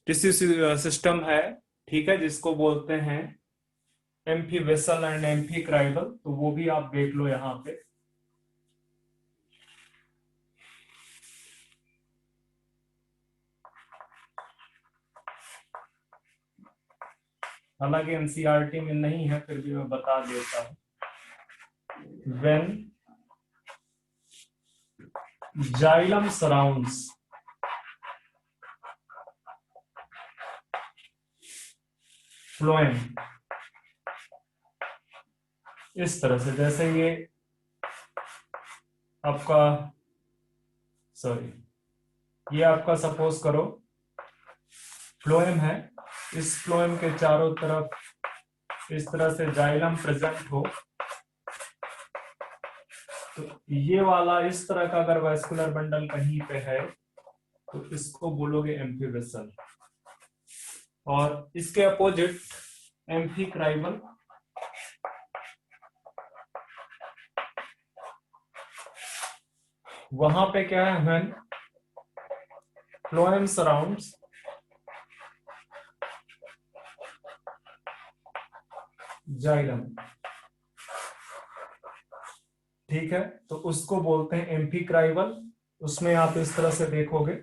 Tissue system है, ठीक है, जिसको बोलते हैं एम्फी वेसल एंड एम्फी क्राइवल। तो वो भी आप देख लो यहाँ पे। हालांकि एनसीईआरटी में नहीं है, फिर भी मैं बता देता हूँ। व्हेन जाइलम सराउंड्स फ्लोएम, इस तरह से, जैसे ये आपका, सॉरी, ये आपका सपोज करो फ्लोएम है। इस फ्लोएम के चारों तरफ इस तरह से जाइलम प्रेजेंट हो, तो ये वाला इस तरह का अगर वैस्कुलर बंडल कहीं पे है तो इसको बोलोगे एम्फी वेसल। और इसके अपोजिट एम्फी क्राइवल, वहां पे क्या है, व्हेन फ्लोएम सराउंड्स जाइलम, ठीक है, तो उसको बोलते हैं एम्फी क्राइवल। उसमें आप इस तरह से देखोगे,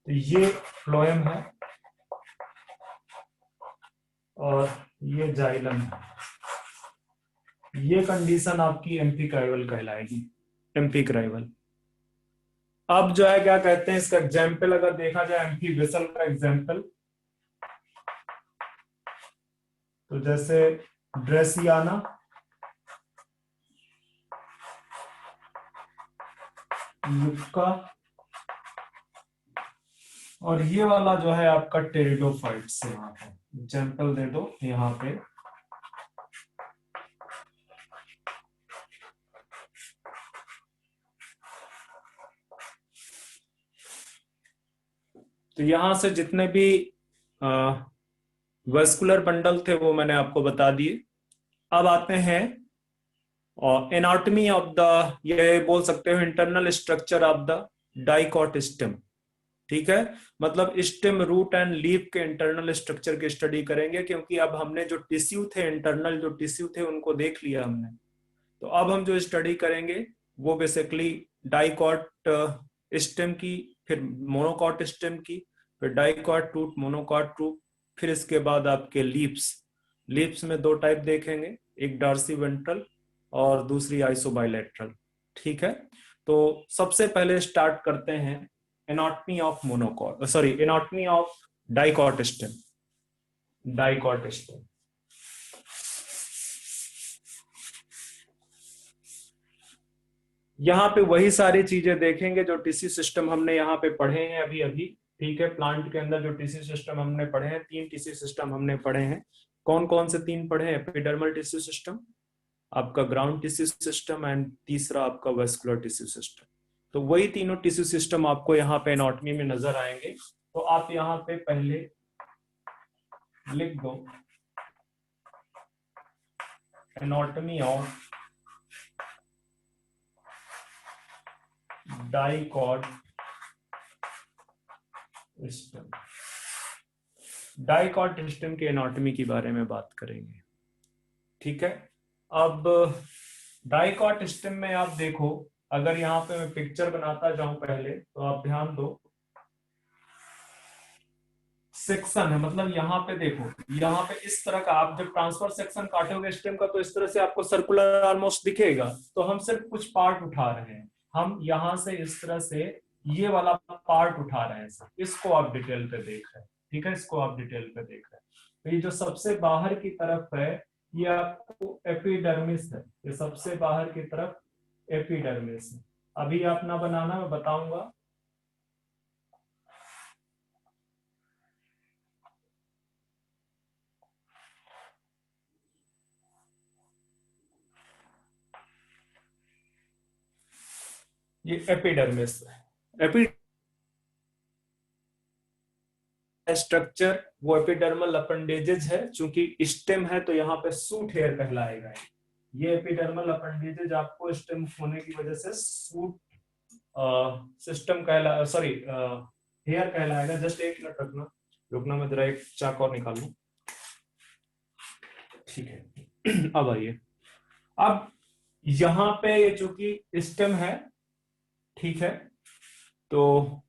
तो ये फ्लोएम है और ये जाइलम है। ये कंडीशन आपकी एम्फी क्राइवल कहलाएगी, एम्फी क्राइवल। अब जो है क्या कहते हैं, इसका एग्जाम्पल अगर देखा जाए एम्फी वेसल का एग्जाम्पल, तो जैसे ड्रेसियाना, युक्का, और ये वाला जो है आपका टेरिडोफाइट्स। यहाँ पे एग्जाम्पल दे दो यहाँ पे। तो यहां से जितने भी वेस्कुलर बंडल थे वो मैंने आपको बता दिए। अब आते हैं एनाटॉमी ऑफ द, ये बोल सकते हो internal structure of the dicot stem, ठीक है। मतलब स्टेम, रूट एंड लीफ के इंटरनल स्ट्रक्चर की स्टडी करेंगे, क्योंकि अब हमने जो टिश्यू थे, इंटरनल जो टिश्यू थे उनको देख लिया हमने। तो अब हम जो स्टडी करेंगे वो बेसिकली डाइकॉट स्टेम की, फिर मोनोकॉट स्टेम की, फिर डाइकॉट रूट, मोनोकॉट रूट, फिर इसके बाद आपके लीव्स। लीव्स में दो टाइप देखेंगे, एक डार्सी वेंट्रल और दूसरी आइसोबाइलेटरल, ठीक है। तो सबसे पहले स्टार्ट करते हैं anatomy of monocot, sorry, anatomy of dicot stem. Dicot stem, यहाँ पे वही सारी चीजें देखेंगे जो टिश्यू सिस्टम हमने यहाँ पे पढ़े हैं अभी अभी, ठीक है। प्लांट के अंदर जो टिश्यू सिस्टम हमने पढ़े हैं, तीन टिश्यू सिस्टम हमने पढ़े हैं। कौन कौन से तीन पढ़े हैं? एपिडर्मल टिश्यू सिस्टम, आपका ग्राउंड टिश्यू सिस्टम, एंड तीसरा आपका वेस्कुलर टिश्यू सिस्टम। तो वही तीनों टिश्यू सिस्टम आपको यहाँ पे एनाटॉमी में नजर आएंगे। तो आप यहाँ पे पहले लिख दो anatomy of dicot stem. Dicot stem के एनाटॉमी के बारे में बात करेंगे, ठीक है। अब डाइकॉट स्टेम में आप देखो, अगर यहाँ पे मैं पिक्चर बनाता जाऊं पहले, तो आप ध्यान दो, सेक्शन है, मतलब यहाँ पे देखो, यहाँ पे इस तरह का आप जब ट्रांसफर सेक्शन काटोगे स्टेम का, तो इस तरह से आपको सर्कुलर ऑलमोस्ट दिखेगा। तो हम सिर्फ कुछ पार्ट उठा रहे हैं, हम यहाँ से इस तरह से ये वाला पार्ट उठा रहे हैं, इसको आप डिटेल पे देख रहे हैं, ठीक है, इसको आप डिटेल पे देख रहे हैं। तो ये जो सबसे बाहर की तरफ है, ये आपको एपिडर्मिस है, ये सबसे बाहर की तरफ एपिडर्मिस है। अभी आप ना बनाना, मैं बताऊंगा। ये एपिडर्मिस है। स्ट्रक्चर वो एपिडर्मल अपेंडेजेज है, चूंकि स्टेम है तो यहाँ पे सूट हेयर कहलाएगा। ये एपिडर्मल अपेंडेजेज आपको स्टेम होने की वजह से सूट सिस्टम कहला सॉरी हेयर कहलाएगा। जस्ट एक मिनट रखना, रुकना, मैं जरा एक चाक और निकाल लूं। ठीक है अब आइए, अब यहाँ पे ये चूंकि स्टेम है, ठीक है, तो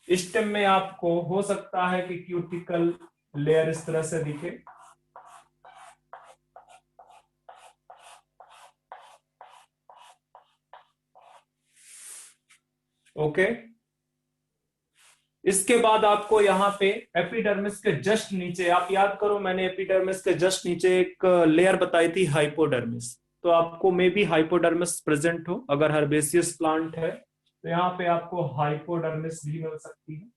स्टेम में आपको हो सकता है कि क्यूटिकल लेयर इस तरह से दिखे। ओके, इसके बाद आपको यहाँ पे एपिडर्मिस के जस्ट नीचे, आप याद करो मैंने एपिडर्मिस के जस्ट नीचे एक लेयर बताई थी हाइपोडर्मिस, तो आपको मे बी हाइपोडर्मिस प्रेजेंट हो। अगर हर्बेसियस प्लांट है तो यहाँ पे आपको हाइपोडर्मिस भी मिल सकती है।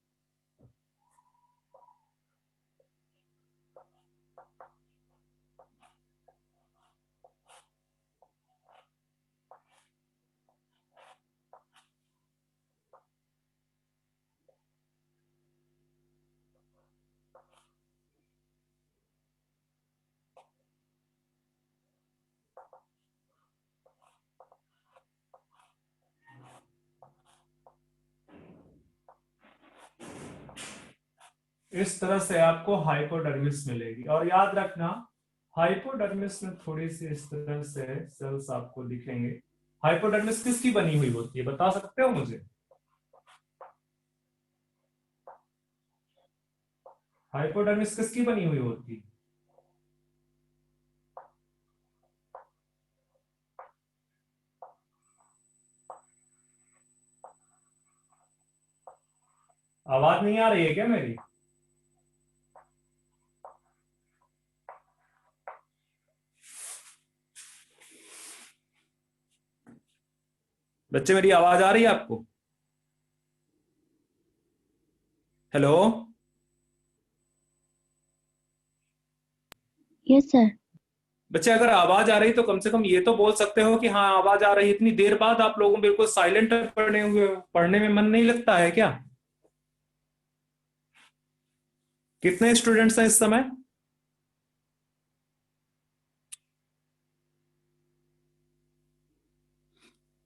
इस तरह से आपको हाइपोडर्मिस मिलेगी। और याद रखना, हाइपोडर्मिस में थोड़ी सी इस तरह से सेल्स आपको दिखेंगे। हाइपोडर्मिस किसकी बनी हुई होती है, बता सकते हो मुझे? हाइपोडर्मिस किसकी बनी हुई होती है? आवाज नहीं आ रही है क्या मेरी? बच्चे मेरी आवाज आ रही है आपको? हेलो? Yes sir. बच्चे अगर आवाज आ रही तो कम से कम ये तो बोल सकते हो कि हाँ आवाज आ रही है। इतनी देर बाद आप लोगों बिल्कुल साइलेंट पढ़ने हुए हो, पढ़ने में मन नहीं लगता है क्या? कितने स्टूडेंट्स हैं इस समय?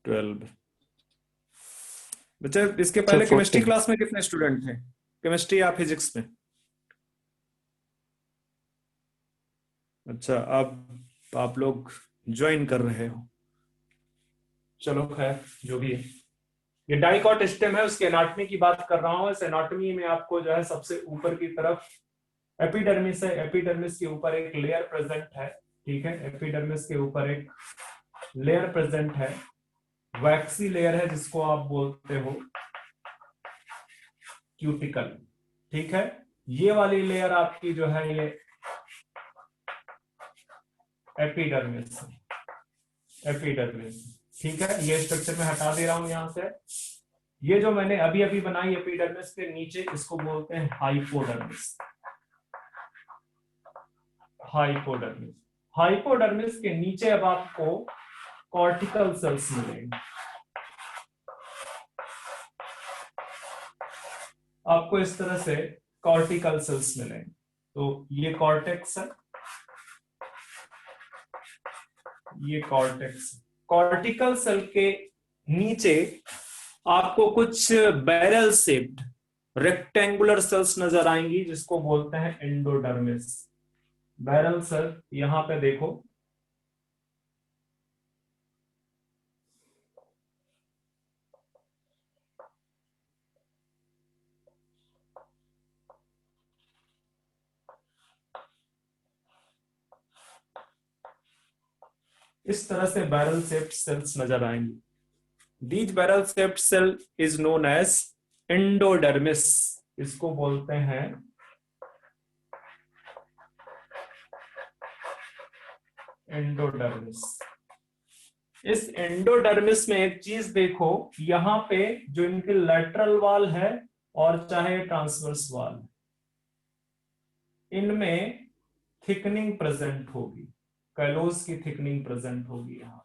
ट्वेल्व। बच्चे इसके सर पहले केमिस्ट्री 14। क्लास में कितने स्टूडेंट थे, केमिस्ट्री या फिजिक्स में? अच्छा, अब आप लोग ज्वाइन कर रहे हो, चलो खैर जो भी है। ये डाइकॉट स्टेम है, उसके एनाटॉमी की बात कर रहा हूं। इस एनाटॉमी में आपको जो है सबसे ऊपर की तरफ एपिडर्मिस है, एपिडर्मिस के ऊपर एक लेयर प्रेजेंट है, ठीक है, एपिडर्मिस के ऊपर एक लेयर प्रेजेंट है, वैक्सी लेयर है जिसको आप बोलते हो क्यूटिकल, ठीक है। ये वाली लेयर आपकी जो है ये एपिडर्मिस, एपिडर्मिस, ठीक है। ये स्ट्रक्चर में हटा दे रहा हूं यहां से। ये जो मैंने अभी अभी बनाई एपिडर्मिस के नीचे, इसको बोलते हैं हाइपोडर्मिस, हाइपोडर्मिस। हाइपोडर्मिस के नीचे अब आपको कॉर्टिकल सेल्स मिलेंगे, आपको इस तरह से कॉर्टिकल सेल्स मिलेंगे। तो ये कॉर्टेक्स है, ये कॉर्टेक्स। कॉर्टिकल सेल के नीचे आपको कुछ बैरल शेप्ड रेक्टेंगुलर सेल्स नजर आएंगी जिसको बोलते हैं एंडोडर्मिस। बैरल सेल यहां पे देखो, इस तरह से बैरल शेप्ड सेल्स नजर आएंगी। These barrel shaped cell is known as endodermis, इसको बोलते हैं एंडोडर्मिस। इस एंडोडर्मिस में एक चीज देखो, यहां पे जो इनके लेटरल वॉल है और चाहे ट्रांसवर्स वॉल, इनमें थिकनिंग प्रेजेंट होगी, कैलोस की थिकनिंग प्रेजेंट होगी यहां,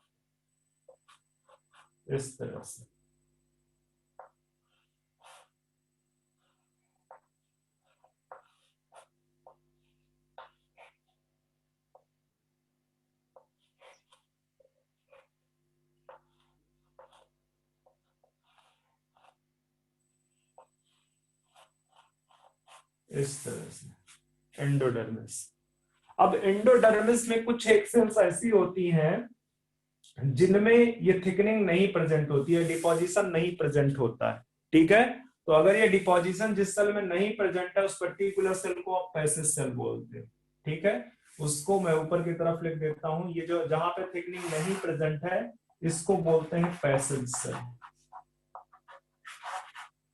इस तरह से। इस तरह से एंडोडर्मिस। अब एंडोडर्मिस में कुछ एक सेल्स ऐसी होती हैं जिनमें ये थिकनिंग नहीं प्रेजेंट होती है, डिपोजिशन नहीं प्रेजेंट होता है, ठीक है। तो अगर ये डिपोजिशन जिस सेल में नहीं प्रेजेंट है उस पर्टिकुलर सेल को आप पैसिव सेल बोलते हो, ठीक है। उसको मैं ऊपर की तरफ लिख देता हूं, ये जो जहां पे थिकनिंग नहीं प्रेजेंट है इसको बोलते हैं पैसिव सेल,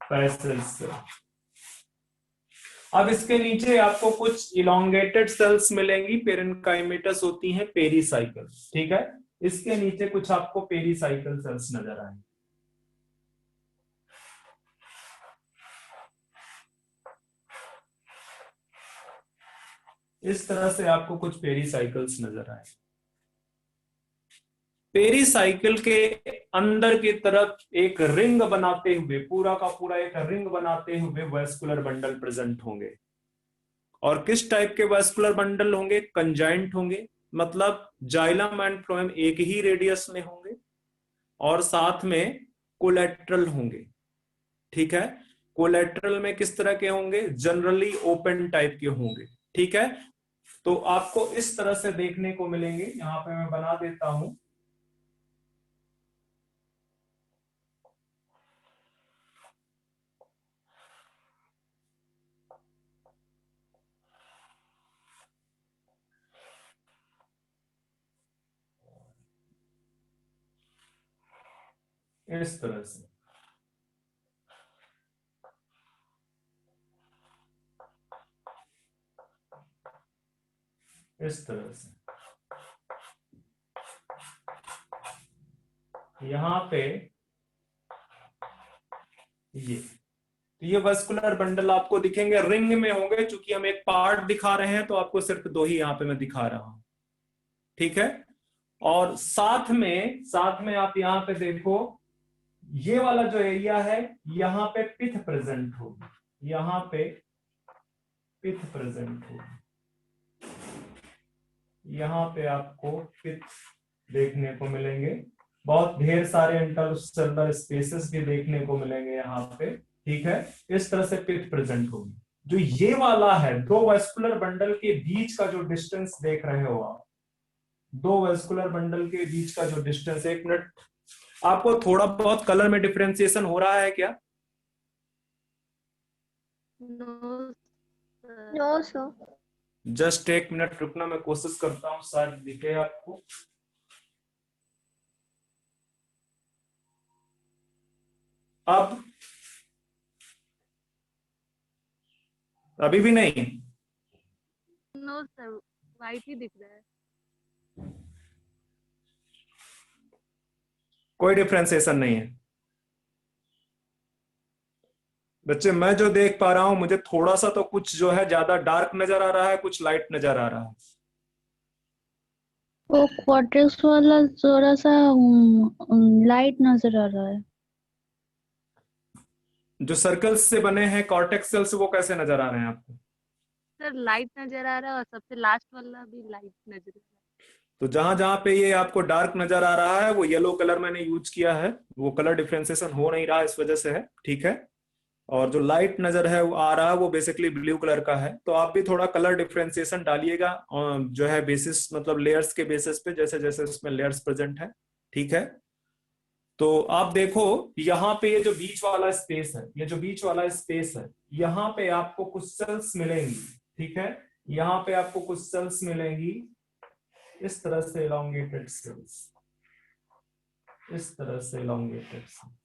पैसिव सेल। अब इसके नीचे आपको कुछ इलोंगेटेड सेल्स मिलेंगी, पेरेन्काइमेटस होती हैं, पेरीसाइकल, ठीक है। इसके नीचे कुछ आपको पेरीसाइकल सेल्स नजर आएंगे। इस तरह से आपको कुछ पेरीसाइकल्स नजर आए। पेरीसाइकिल के अंदर की तरफ एक रिंग बनाते हुए, पूरा का पूरा एक रिंग बनाते हुए वेस्कुलर बंडल प्रेजेंट होंगे। और किस टाइप के वेस्कुलर बंडल होंगे? कंजाइंट होंगे, मतलब जाइलम एंड फ्लोएम एक ही रेडियस में होंगे, और साथ में कोलेट्रल होंगे, ठीक है। कोलेट्रल में किस तरह के होंगे? जनरली ओपन टाइप के होंगे, ठीक है। तो आपको इस तरह से देखने को मिलेंगे। यहां पे मैं बना देता हूं। इस तरह से इस तरह से यहां पे ये वस्कुलर बंडल आपको दिखेंगे, रिंग में होंगे। चूंकि हम एक पार्ट दिखा रहे हैं तो आपको सिर्फ दो ही यहां पे मैं दिखा रहा हूं, ठीक है। और साथ में आप यहां पे देखो, ये वाला जो एरिया है यहां पे पिथ प्रेजेंट होगी, यहां पे पिथ प्रेजेंट होगी, यहां पे आपको पिथ देखने को मिलेंगे। बहुत ढेर सारे इंटरसेलुलर स्पेसेस भी देखने को मिलेंगे यहाँ पे, ठीक है। इस तरह से पिथ प्रेजेंट होगी। जो ये वाला है, दो वेस्कुलर बंडल के बीच का जो डिस्टेंस देख रहे हो आप, दो वेस्कुलर बंडल के बीच का जो डिस्टेंस, एक मिनट, आपको थोड़ा बहुत कलर में डिफरेंशिएशन हो रहा है क्या? No sir. जस्ट एक मिनट रुकना, मैं कोशिश करता हूँ शायद दिखे आपको। अब अभी भी नहीं? नो सर, वाइट ही दिख रहा है। कोई डिफरेंशिएशन नहीं है बच्चे। मैं जो देख पा रहा हूं, मुझे थोड़ा सा तो कुछ जो है ज्यादा डार्क नजर आ रहा है, कुछ लाइट नजर आ रहा है। वो क्वार्टेक्स वाला थोड़ा सा लाइट नजर आ रहा है। जो सर्कल्स से बने हैं कॉर्टेक्स सेल्स, वो कैसे नजर आ रहे हैं आपको? सर लाइट नजर आ रहा है और सबसे लास्ट वाला भी लाइट नजर आ रहा है। तो जहां जहां पे ये आपको डार्क नजर आ रहा है वो येलो कलर मैंने यूज किया है, वो कलर डिफरेंशिएशन हो नहीं रहा इस वजह से है, ठीक है। और जो लाइट नजर है वो आ रहा है, वो बेसिकली ब्लू कलर का है। तो आप भी थोड़ा कलर डिफरेंशिएशन डालिएगा, जो है बेसिस, मतलब लेयर्स के बेसिस पे, जैसे जैसे उसमें लेयर्स प्रेजेंट है, ठीक है। तो आप देखो, यहाँ पे ये जो बीच वाला स्पेस है, ये जो बीच वाला स्पेस है, यहाँ पे आपको कुछ सेल्स मिलेंगी, ठीक है। यहाँ पे आपको कुछ सेल्स मिलेंगी इस तरह से, elongated सेल्स, इस तरह से elongated सेल्स।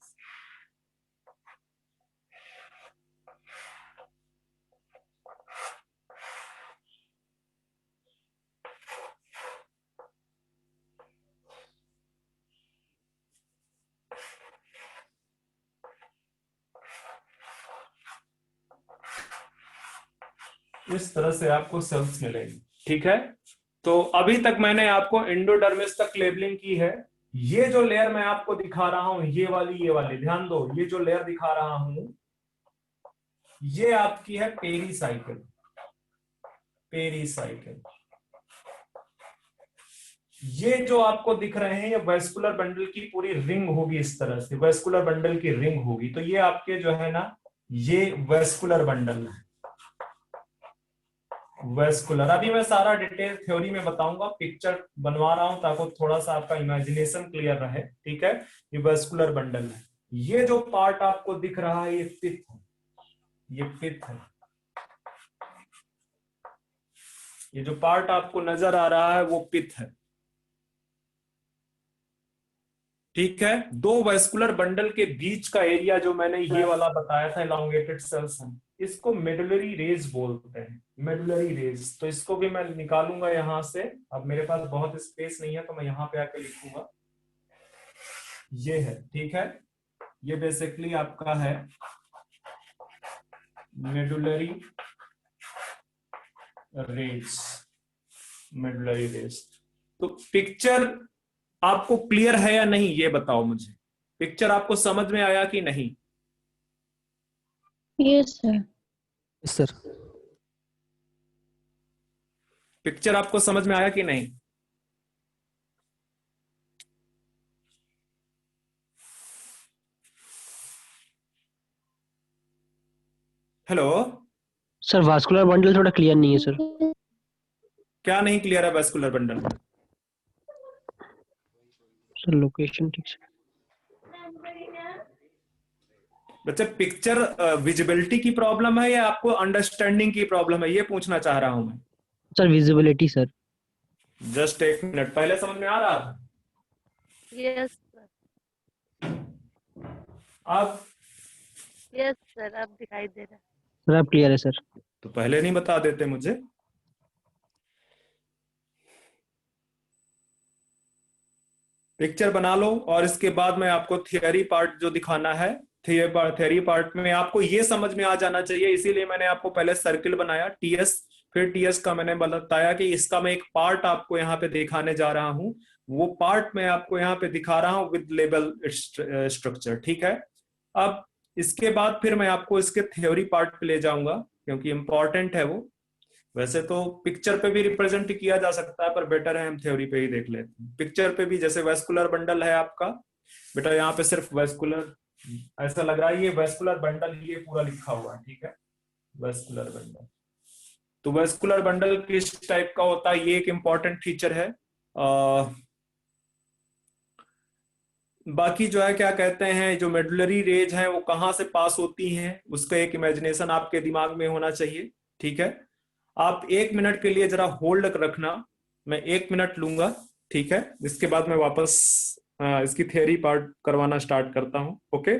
इस तरह से आपको सेल्स मिलेंगी, ठीक है। तो अभी तक मैंने आपको एंडोडर्मिस तक लेबलिंग की है। ये जो लेयर मैं आपको दिखा रहा हूं, ये वाली ध्यान दो, ये जो लेयर दिखा रहा हूं ये आपकी है पेरीसाइकिल, पेरीसाइकिल। ये जो आपको दिख रहे हैं ये वेस्कुलर बंडल की पूरी रिंग होगी, इस तरह से वेस्कुलर बंडल की रिंग होगी। तो ये आपके जो है ना, ये वेस्कुलर बंडल है, वेस्कुलर, अभी मैं सारा डिटेल थ्योरी में बताऊंगा, पिक्चर बनवा रहा हूं ताकि थोड़ा सा आपका इमेजिनेशन क्लियर रहे, ठीक है। ये वेस्कुलर बंडल है, ये जो पार्ट आपको दिख रहा है ये पिथ है, ये पिथ है, ये जो पार्ट आपको नजर आ रहा है वो पिथ है, ठीक है। दो वेस्कुलर बंडल के बीच का एरिया जो मैंने ये वाला बताया था इलांगेटेड सेल्स है, इसको मेडुलरी रेज बोलते हैं, मेडुलरी रेज। तो इसको भी मैं निकालूंगा यहां से, अब मेरे पास बहुत स्पेस नहीं है तो मैं यहां पे आके लिखूंगा, ये है, ठीक है। ये बेसिकली आपका है मेडुलरी रेज, मेडुलरी रेज। तो पिक्चर आपको क्लियर है या नहीं ये बताओ मुझे, पिक्चर आपको समझ में आया कि नहीं? Yes sir. सर पिक्चर आपको समझ में आया कि नहीं? हेलो, सर वास्कुलर बंडल थोड़ा क्लियर नहीं है सर। क्या नहीं क्लियर है वेस्कुलर बंडल में? सर लोकेशन ठीक से। बच्चे पिक्चर विजिबिलिटी की प्रॉब्लम है या आपको अंडरस्टैंडिंग की प्रॉब्लम है, ये पूछना चाह रहा हूं मैं। Sir visibility sir. जस्ट एक मिनट, पहले समझ में आ रहा था, यस सर, अब यस सर, अब दिखाई दे रहा है। सर अब क्लियर है सर। तो पहले नहीं बता देते मुझे। पिक्चर बना लो और इसके बाद मैं आपको थियरी पार्ट जो दिखाना है, थियरी पार्ट में आपको ये समझ में आ जाना चाहिए, इसीलिए मैंने आपको पहले सर्किल बनाया टीएस, फिर टीएस का मैंने बताया कि इसका मैं एक पार्ट आपको यहाँ पे दिखाने जा रहा हूं, वो पार्ट मैं आपको यहाँ पे दिखा रहा हूं विद लेबल स्ट्रक्चर, ठीक है। अब इसके बाद फिर मैं आपको इसके थ्योरी पार्ट पे ले जाऊंगा क्योंकि इंपॉर्टेंट है वो। वैसे तो पिक्चर पे भी रिप्रेजेंट किया जा सकता है पर बेटर है हम थ्योरी पे ही देख लेते हैं। पिक्चर पे भी जैसे वेस्कुलर बंडल है आपका, बेटा यहाँ पे सिर्फ वेस्कुलर, ऐसा लग रहा है ये वेस्कुलर बंडल ये पूरा लिखा हुआ है, ठीक है, वेस्कुलर बंडल। तो वेस्कुलर बंडल किस टाइप का होता है, ये एक इंपॉर्टेंट फीचर है। बाकी जो है क्या कहते हैं, जो मेडुलरी रेज है वो कहाँ से पास होती हैं उसका एक इमेजिनेशन आपके दिमाग में होना चाहिए, ठीक है। आप 1 मिनट के लिए जरा होल्ड रखना, मैं 1 मिनट लूंगा, ठीक है। इसके बाद मैं वापस इसकी थियरी पार्ट करवाना स्टार्ट करता हूं, ओके।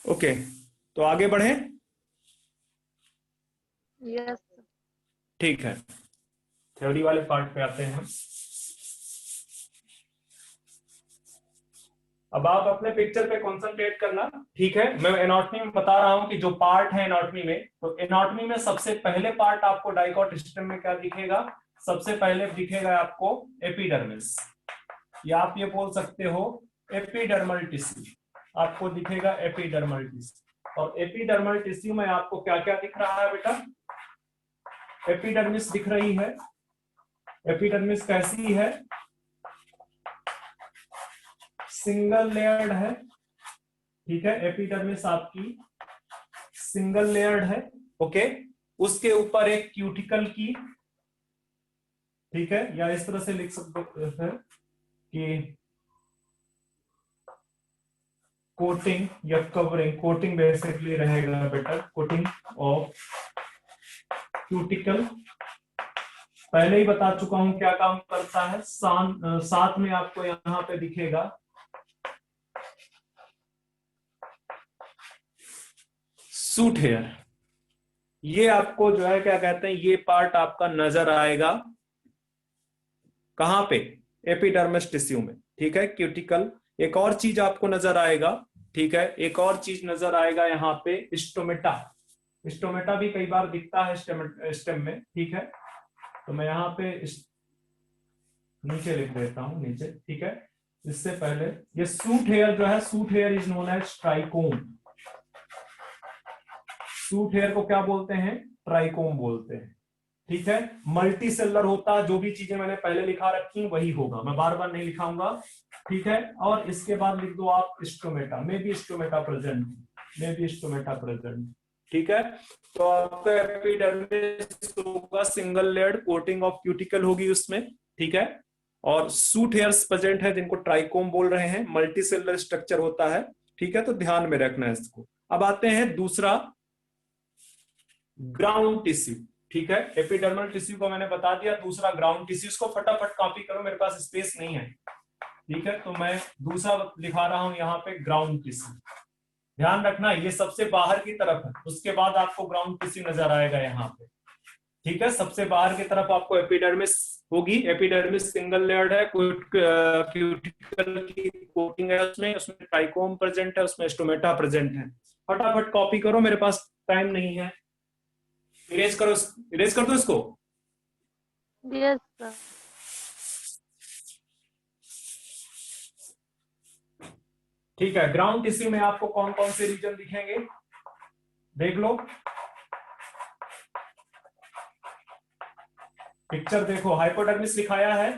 ओके, तो आगे बढ़े, यस सर। ठीक है। थ्योरी वाले पार्ट पे आते हैं हम। अब आप अपने पिक्चर पे कॉन्सेंट्रेट करना, ठीक है। मैं एनाटॉमी में बता रहा हूं कि जो पार्ट है एनाटॉमी में, तो एनाटॉमी में सबसे पहले पार्ट आपको डाइकॉट सिस्टम में क्या दिखेगा? सबसे पहले दिखेगा आपको एपिडर्मिस, या आप ये बोल सकते हो एपिडर्मल टिश्यू, आपको दिखेगा एपिडर्मल टिश्यू। और एपिडर्मल टिश्यू में आपको क्या क्या दिख रहा है बेटा? एपिडर्मिस दिख रही है। एपिडर्मिस कैसी है? सिंगल लेयर्ड है, ठीक है। एपिडर्मिस आपकी सिंगल लेयर्ड है, ओके। उसके ऊपर एक क्यूटिकल की, ठीक है, या इस तरह से लिख सकते हैं कि कोटिंग या कवरिंग, कोटिंग बेसिकली रहेगा बेटा, कोटिंग ऑफ क्यूटिकल। पहले ही बता चुका हूं क्या काम करता है। साथ में आपको यहां पे दिखेगा सूट हेयर। ये आपको जो है क्या कहते हैं, ये पार्ट आपका नजर आएगा कहां पे? एपिडर्मिस टिश्यू में, ठीक है, क्यूटिकल। एक और चीज आपको नजर आएगा, ठीक है, एक और चीज नजर आएगा यहाँ पे, स्टोमेटा। स्टोमेटा भी कई बार दिखता है स्टेम में, ठीक है। तो मैं यहाँ पे नीचे लिख देता हूं, नीचे, ठीक है। इससे पहले ये सूट हेयर जो है, shoot hair is known as trichome. Shoot hair को क्या बोलते हैं? ट्राइकोम बोलते हैं, ठीक है। मल्टी सेलर होता, जो भी चीजें मैंने पहले लिखा रखी वही होगा, मैं बार बार नहीं लिखाऊंगा, ठीक है। और इसके बाद लिख दो आप stomata, may be stomata present, may be stomata present, ठीक है। तो आपका एपिडर्मिस होगा single layered, coating of cuticle होगी उसमें, ठीक है। और सूट हेयर्स प्रेजेंट है जिनको ट्राइकोम बोल रहे हैं, मल्टी सेलर स्ट्रक्चर होता है, ठीक है। तो ध्यान में रखना है इसको। अब आते हैं दूसरा, ग्राउंड टिश्यू, ठीक है। एपिडर्मल टिश्यू को मैंने बता दिया, दूसरा ग्राउंड टिश्यू। इसको फटाफट कॉपी करो, मेरे पास स्पेस नहीं है, ठीक है। तो मैं दूसरा लिखा रहा हूं यहाँ पे, ग्राउंड टिश्यू। ध्यान रखना ये सबसे बाहर की तरफ है, उसके बाद आपको ग्राउंड टिश्यू नजर आएगा यहाँ पे, ठीक है। सबसे बाहर की तरफ आपको एपिडर्मिस होगी। एपिडर्मिस सिंगल लेयर्ड है, क्यूटिकल की कोटिंग है उसमें, उसमें ट्राइकोम प्रेजेंट है, उसमें स्टोमेटा प्रेजेंट है। फटाफट कॉपी करो, मेरे पास टाइम नहीं है। इरेज करो, इरेज कर दो इसको। Yes sir. ठीक है, ग्राउंड टिश्यू में आपको कौन कौन से रीजन दिखेंगे देख लो। पिक्चर देखो, हाइपोडर्मिस लिखाया है,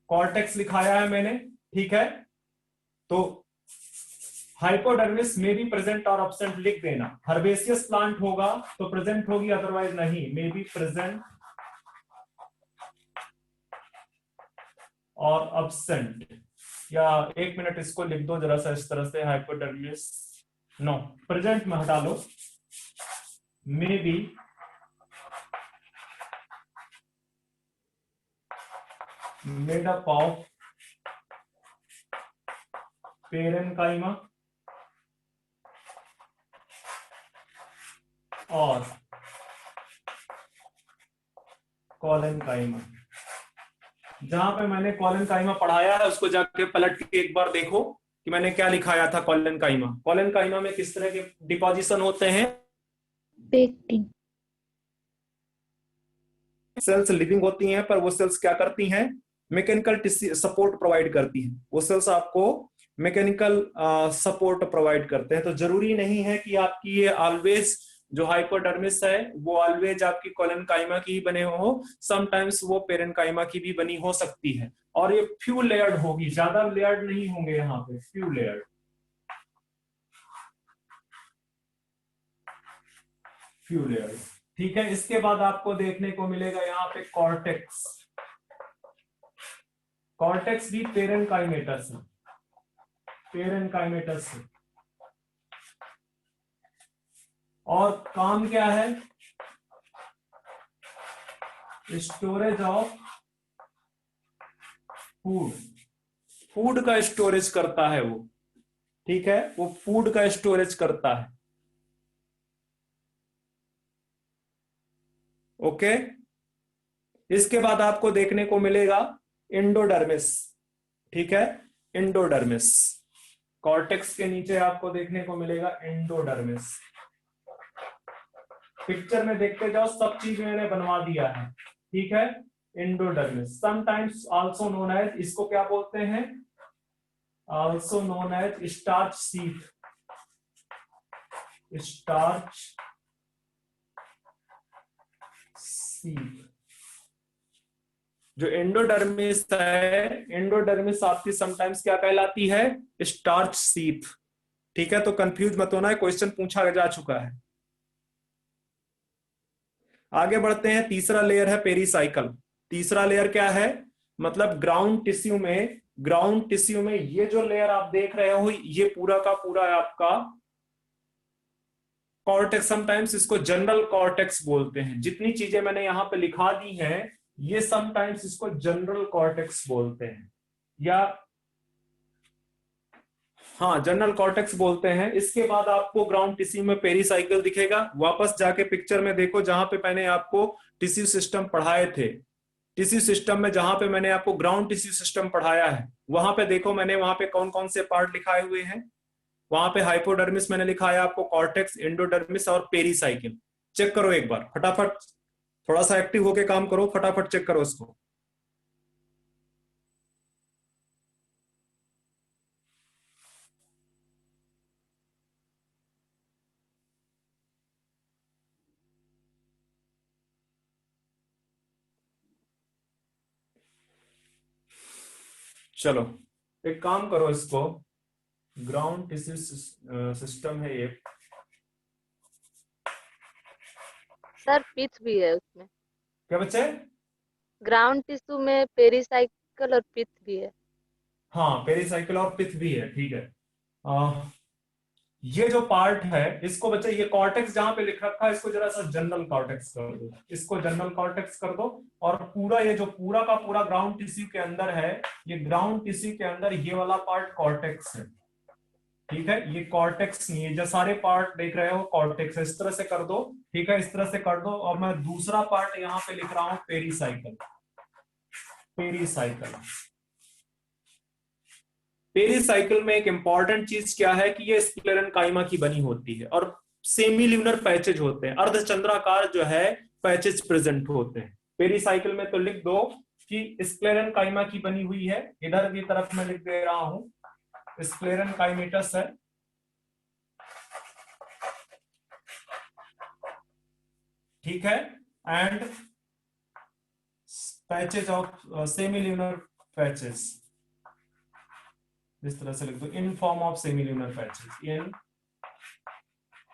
कॉर्टेक्स लिखाया है मैंने, ठीक है। तो हाइपोडर्मिस में भी प्रेजेंट और एब्सेंट लिख देना। हर्बेसियस प्लांट होगा तो प्रेजेंट होगी, अदरवाइज नहीं, मे बी प्रेजेंट और एब्सेंट। या एक मिनट इसको लिख दो जरा सा इस तरह से, हाइपोडर्मिस, नो प्रेजेंट में हटा लो, may be made up of parenchyma और कॉलेनकाइमा। जहां पे मैंने कॉलेनकाइमा पढ़ाया है उसको जाके पलट के एक बार देखो कि मैंने क्या लिखाया था। कॉलेनकाइमा, कॉलेनकाइमा में किस तरह के डिपोजिशन होते हैं? पेक्टिन। सेल्स लिविंग होती हैं, पर वो सेल्स क्या करती हैं? मैकेनिकल सपोर्ट प्रोवाइड करती हैं। वो सेल्स आपको मैकेनिकल सपोर्ट प्रोवाइड करते हैं। तो जरूरी नहीं है कि आपकी ये ऑलवेज जो हाइपोडर्मिस है वो ऑलवेज आपकी कॉलेनकाइमा की ही बने हो, समटाइम्स वो पेरेन्काइमा की भी बनी हो सकती है। और ये फ्यू लेयर्ड होगी, ज्यादा लेयर्ड नहीं होंगे यहाँ पे, फ्यू लेयर्ड, फ्यू लेयर्ड, ठीक है। इसके बाद आपको देखने को मिलेगा यहाँ पे कॉर्टेक्स। कॉर्टेक्स भी पेरेन्काइमेटस है, पेरेन्काइमेटस है। और काम क्या है? स्टोरेज ऑफ फूड, फूड का स्टोरेज करता है वो, ठीक है, वो फूड का स्टोरेज करता है, ओके। इसके बाद आपको देखने को मिलेगा एंडोडर्मिस, ठीक है। एंडोडर्मिस। कॉर्टेक्स के नीचे आपको देखने को मिलेगा एंडोडर्मिस। पिक्चर में देखते जाओ, सब चीज मैंने बनवा दिया है, ठीक है। Endodermis sometimes also known as, इसको क्या बोलते हैं, also known as starch sheath, starch sheath. जो एंडोडर्मिस है, एंडोडर्मिस आपकी समटाइम्स क्या कहलाती है, स्टार्च सीथ, ठीक है। तो कंफ्यूज मत होना है, क्वेश्चन पूछा जा चुका है। आगे बढ़ते हैं, तीसरा लेयर है पेरीसाइकल। तीसरा लेयर क्या है, मतलब ग्राउंड टिश्यू में, ग्राउंड टिश्यू में ये जो लेयर आप देख रहे हो, ये पूरा का पूरा आपका कॉर्टेक्स, समटाइम्स इसको जनरल कॉर्टेक्स बोलते हैं। जितनी चीजें मैंने यहां पे लिखा दी हैं, ये समटाइम्स इसको जनरल कॉर्टेक्स बोलते हैं, या हाँ जनरल कॉर्टेक्स बोलते हैं। इसके बाद आपको ग्राउंड टिश्यू में पेरीसाइकिल दिखेगा। वापस जाके पिक्चर में देखो, जहां पे मैंने आपको टिश्यू सिस्टम पढ़ाए थे, टिश्यू सिस्टम में जहां पे मैंने आपको ग्राउंड टिश्यू सिस्टम पढ़ाया है, वहां पे देखो मैंने वहां पे कौन कौन से पार्ट लिखाए हुए हैं। वहां पे हाइपोडर्मिस मैंने लिखाया आपको, कॉर्टेक्स, एंडोडर्मिस और पेरीसाइकिल। चेक करो एक बार फटाफट, थोड़ा सा एक्टिव होके काम करो, फटाफट चेक करो इसको। चलो एक काम करो, इसको ग्राउंड टिश्यू सिस्टम है ये। सर पिथ भी है उसमें, क्या बच्चे, ग्राउंड टिश्यू में पेरिसाइकिल और पिथ भी है। हाँ पेरीसाइकिल और पिथ भी है, ठीक है। ये जो पार्ट है, इसको बच्चे, ये कॉर्टेक्स जहां पे लिख रखा है, इसको जरा सा जनरल कॉर्टेक्स कर दो, इसको जनरल कॉर्टेक्स कर दो। और पूरा ये जो पूरा का पूरा ग्राउंड टिश्यू के अंदर है, ये ग्राउंड टिश्यू के अंदर ये वाला पार्ट कॉर्टेक्स है, ठीक है। ये कॉर्टेक्स नहीं है, जो सारे पार्ट देख रहे हो कॉर्टेक्स है, इस तरह से कर दो, ठीक है, इस तरह से कर दो। और मैं दूसरा पार्ट यहाँ पे लिख रहा हूं पेरीसाइकिल, पेरीसाइकिल। पेरीसाइकिल में एक इंपॉर्टेंट चीज क्या है कि ये स्क्लेरेंकाइमा की बनी होती है और सेमील्यूनर पैचेज होते हैं, अर्धचंद्राकार जो है पैचेज प्रेजेंट होते हैं पेरीसाइकिल में। तो लिख दो कि स्क्लेरेंकाइमा की बनी हुई है, इधर की तरफ मैं लिख दे रहा हूं स्क्लेरेंकाइमेटस है, ठीक है। एंड पैचेज ऑफ सेमील्यूनर पैचेज, इस तरह से लिख दो, in form of सेमील्यूनर patches,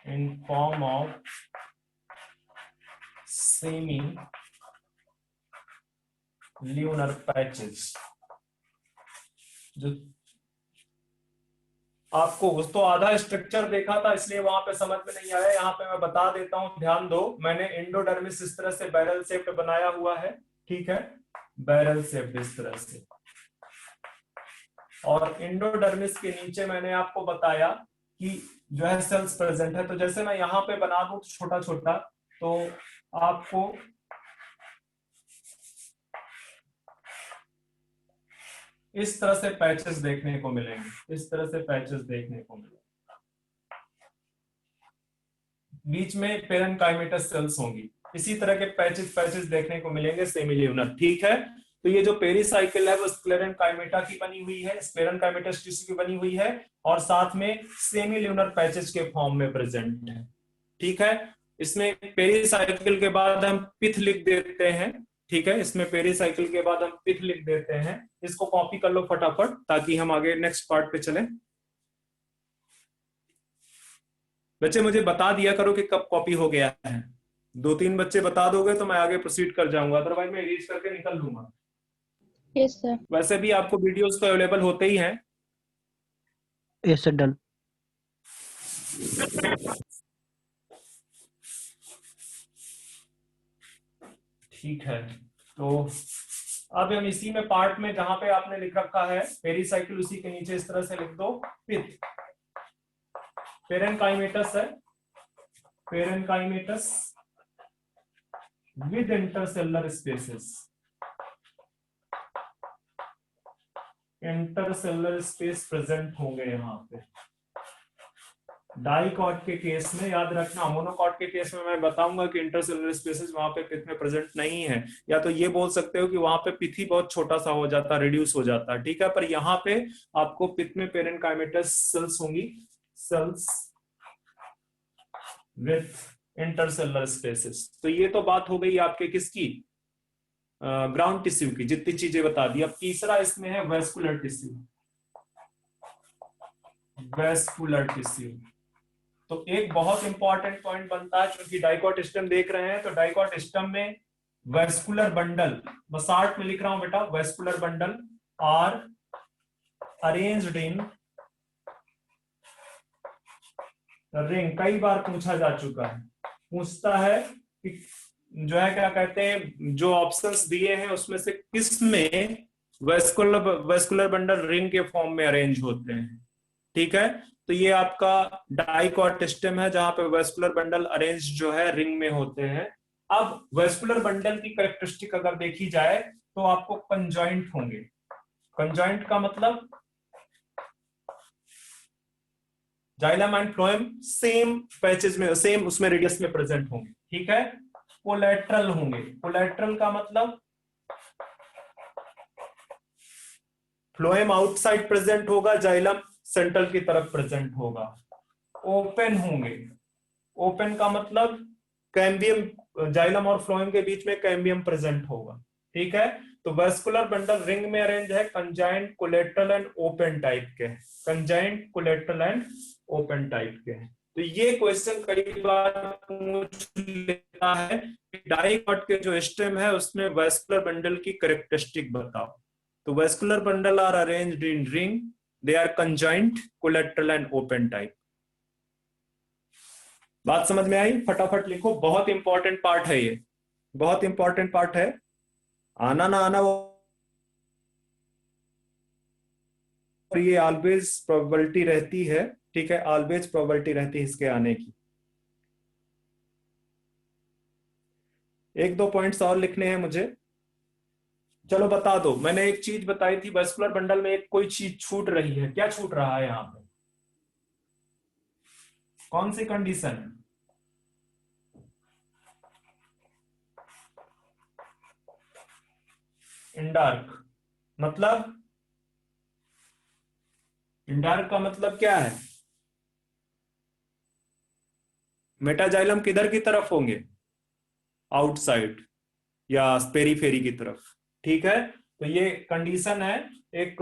in form of semi lunar patches. जो आपको उस तो आधा स्ट्रक्चर देखा था, इसलिए वहां पे समझ में नहीं आया, यहाँ पे मैं बता देता हूं, ध्यान दो। मैंने एंडोडर्मिस इस तरह से बैरल शेप्ड बनाया हुआ है, ठीक है, बैरल शेप्ड इस तरह से। और एंडोडर्मिस के नीचे मैंने आपको बताया कि जो है सेल्स प्रेजेंट है। तो जैसे मैं यहाँ पे बना दूं छोटा छोटा, तो आपको इस तरह से पैचेस देखने को मिलेंगे, इस तरह से पैचेस देखने को मिलेंगे। बीच में पेरेन्काइमेटस सेल्स होंगी, इसी तरह के पैचेस देखने को मिलेंगे सेमील्यूनर, ठीक है। तो ये जो पेरीसाइकिल है वो स्क्लेरेंकाइमेटा की बनी हुई है, स्क्लेरेंकाइमेटस टिश्यू की बनी हुई है, और साथ में सेमील्यूनर पैचेस के फॉर्म में प्रेजेंट है, ठीक है। इसमें पेरीसाइकिल के बाद हम पिथ लिख देते हैं, ठीक है, इसमें पेरीसाइकिल के बाद हम पिथ लिख देते हैं। इसको कॉपी कर लो फटाफट, ताकि हम आगे नेक्स्ट पार्ट पे चलें। बच्चे मुझे बता दिया करो कि कब कॉपी हो गया है, 2-3 बच्चे बता दोगे तो मैं आगे प्रोसीड कर जाऊंगा, अदरवाइज मैं इरेज करके निकल लूंगा। Yes sir. वैसे भी आपको वीडियोस तो अवेलेबल होते ही हैं। Yes sir, done. ठीक है, तो अब हम इसी में पार्ट में जहां पे आपने लिख रखा है पेरीसाइकिल, उसी के नीचे इस तरह से लिख दो पिथ। पेरेन्काइमेटस है, parenchymatous with intercellular spaces, intercellular space present होंगे यहाँ पे। डाइकॉट के केस में याद रखना, मोनोकॉट के केस में मैं बताऊंगा कि इंटरसेलुलर स्पेसेस वहां पे पिथ में प्रेजेंट नहीं है, या तो ये बोल सकते हो कि वहां पे पिथ ही बहुत छोटा सा हो जाता, रिड्यूस हो जाता, ठीक है। पर यहाँ पे आपको पिथ में पेरेन्काइमेटस सेल्स होंगी, सेल्स विथ इंटरसेलुलर स्पेसेस। तो ये तो बात हो गई आपके किसकी, ग्राउंड टिश्यू की, जितनी चीजें बता दी। अब तीसरा इसमें है वेस्कुलर टिश्यू। वेस्कुलर टिश्यू तो एक बहुत इंपॉर्टेंट पॉइंट बनता है, क्योंकि डाइकॉट सिस्टम देख रहे हैं, तो डाइकॉट सिस्टम में वेस्कुलर बंडल, बस आर्ट में लिख रहा हूं बेटा, vascular bundle are arranged in ring. कई बार पूछा जा चुका है, पूछता है कि जो है क्या कहते हैं, जो ऑप्शंस दिए हैं उसमें से किस में वेस्कुलर बंडल रिंग के फॉर्म में अरेंज होते हैं, ठीक है। तो ये आपका डाइकॉट सिस्टम है जहां पे वेस्कुलर बंडल अरेंज जो है रिंग में होते हैं। अब वेस्कुलर बंडल की कैरेक्टरिस्टिक अगर देखी जाए तो आपको कंजॉइंट होंगे। कंजॉइंट का मतलब xylem and phloem same patches में, सेम उसमें रेडियस में प्रेजेंट होंगे, ठीक है। कोलेट्रल होंगे। कोलेट्रल का मतलब फ्लोएम आउटसाइड प्रेजेंट होगा, जाइलम सेंट्रल की तरफ प्रेजेंट होगा। ओपन होंगे। ओपन का मतलब कैम्बियम, जाइलम और फ्लोएम के बीच में कैम्बियम प्रेजेंट होगा, ठीक है। तो वेस्कुलर बंडल रिंग में अरेंज है, conjoint, collateral and open type के, conjoint, collateral and open type के हैं। तो ये क्वेश्चन कई बार पूछ लेता है कि डाइकॉट के जो स्टेम है उसमें वेस्कुलर बंडल की कैरेक्टरिस्टिक बताओ। तो vascular bundle are arranged in ring, they are conjoint, collateral and open type. बात समझ में आई? फटाफट लिखो, बहुत इंपॉर्टेंट पार्ट है ये, बहुत इंपॉर्टेंट पार्ट है, आना ना आना वो, ये ऑलवेज प्रोबेबिलिटी रहती है, ठीक है, ऑलवेज प्रोबेबिलिटी रहती है इसके आने की। एक दो पॉइंट्स और लिखने हैं मुझे, चलो बता दो। मैंने एक चीज बताई थी, वेस्कुलर बंडल में एक कोई चीज छूट रही है, क्या छूट रहा है यहां पे, कौन सी कंडीशन? इंडार्क। मतलब इंडार्क का मतलब क्या है? मेटाजाइलम किधर की तरफ होंगे, आउटसाइड या पेरीफेरी की तरफ, ठीक है। तो ये कंडीशन है। एक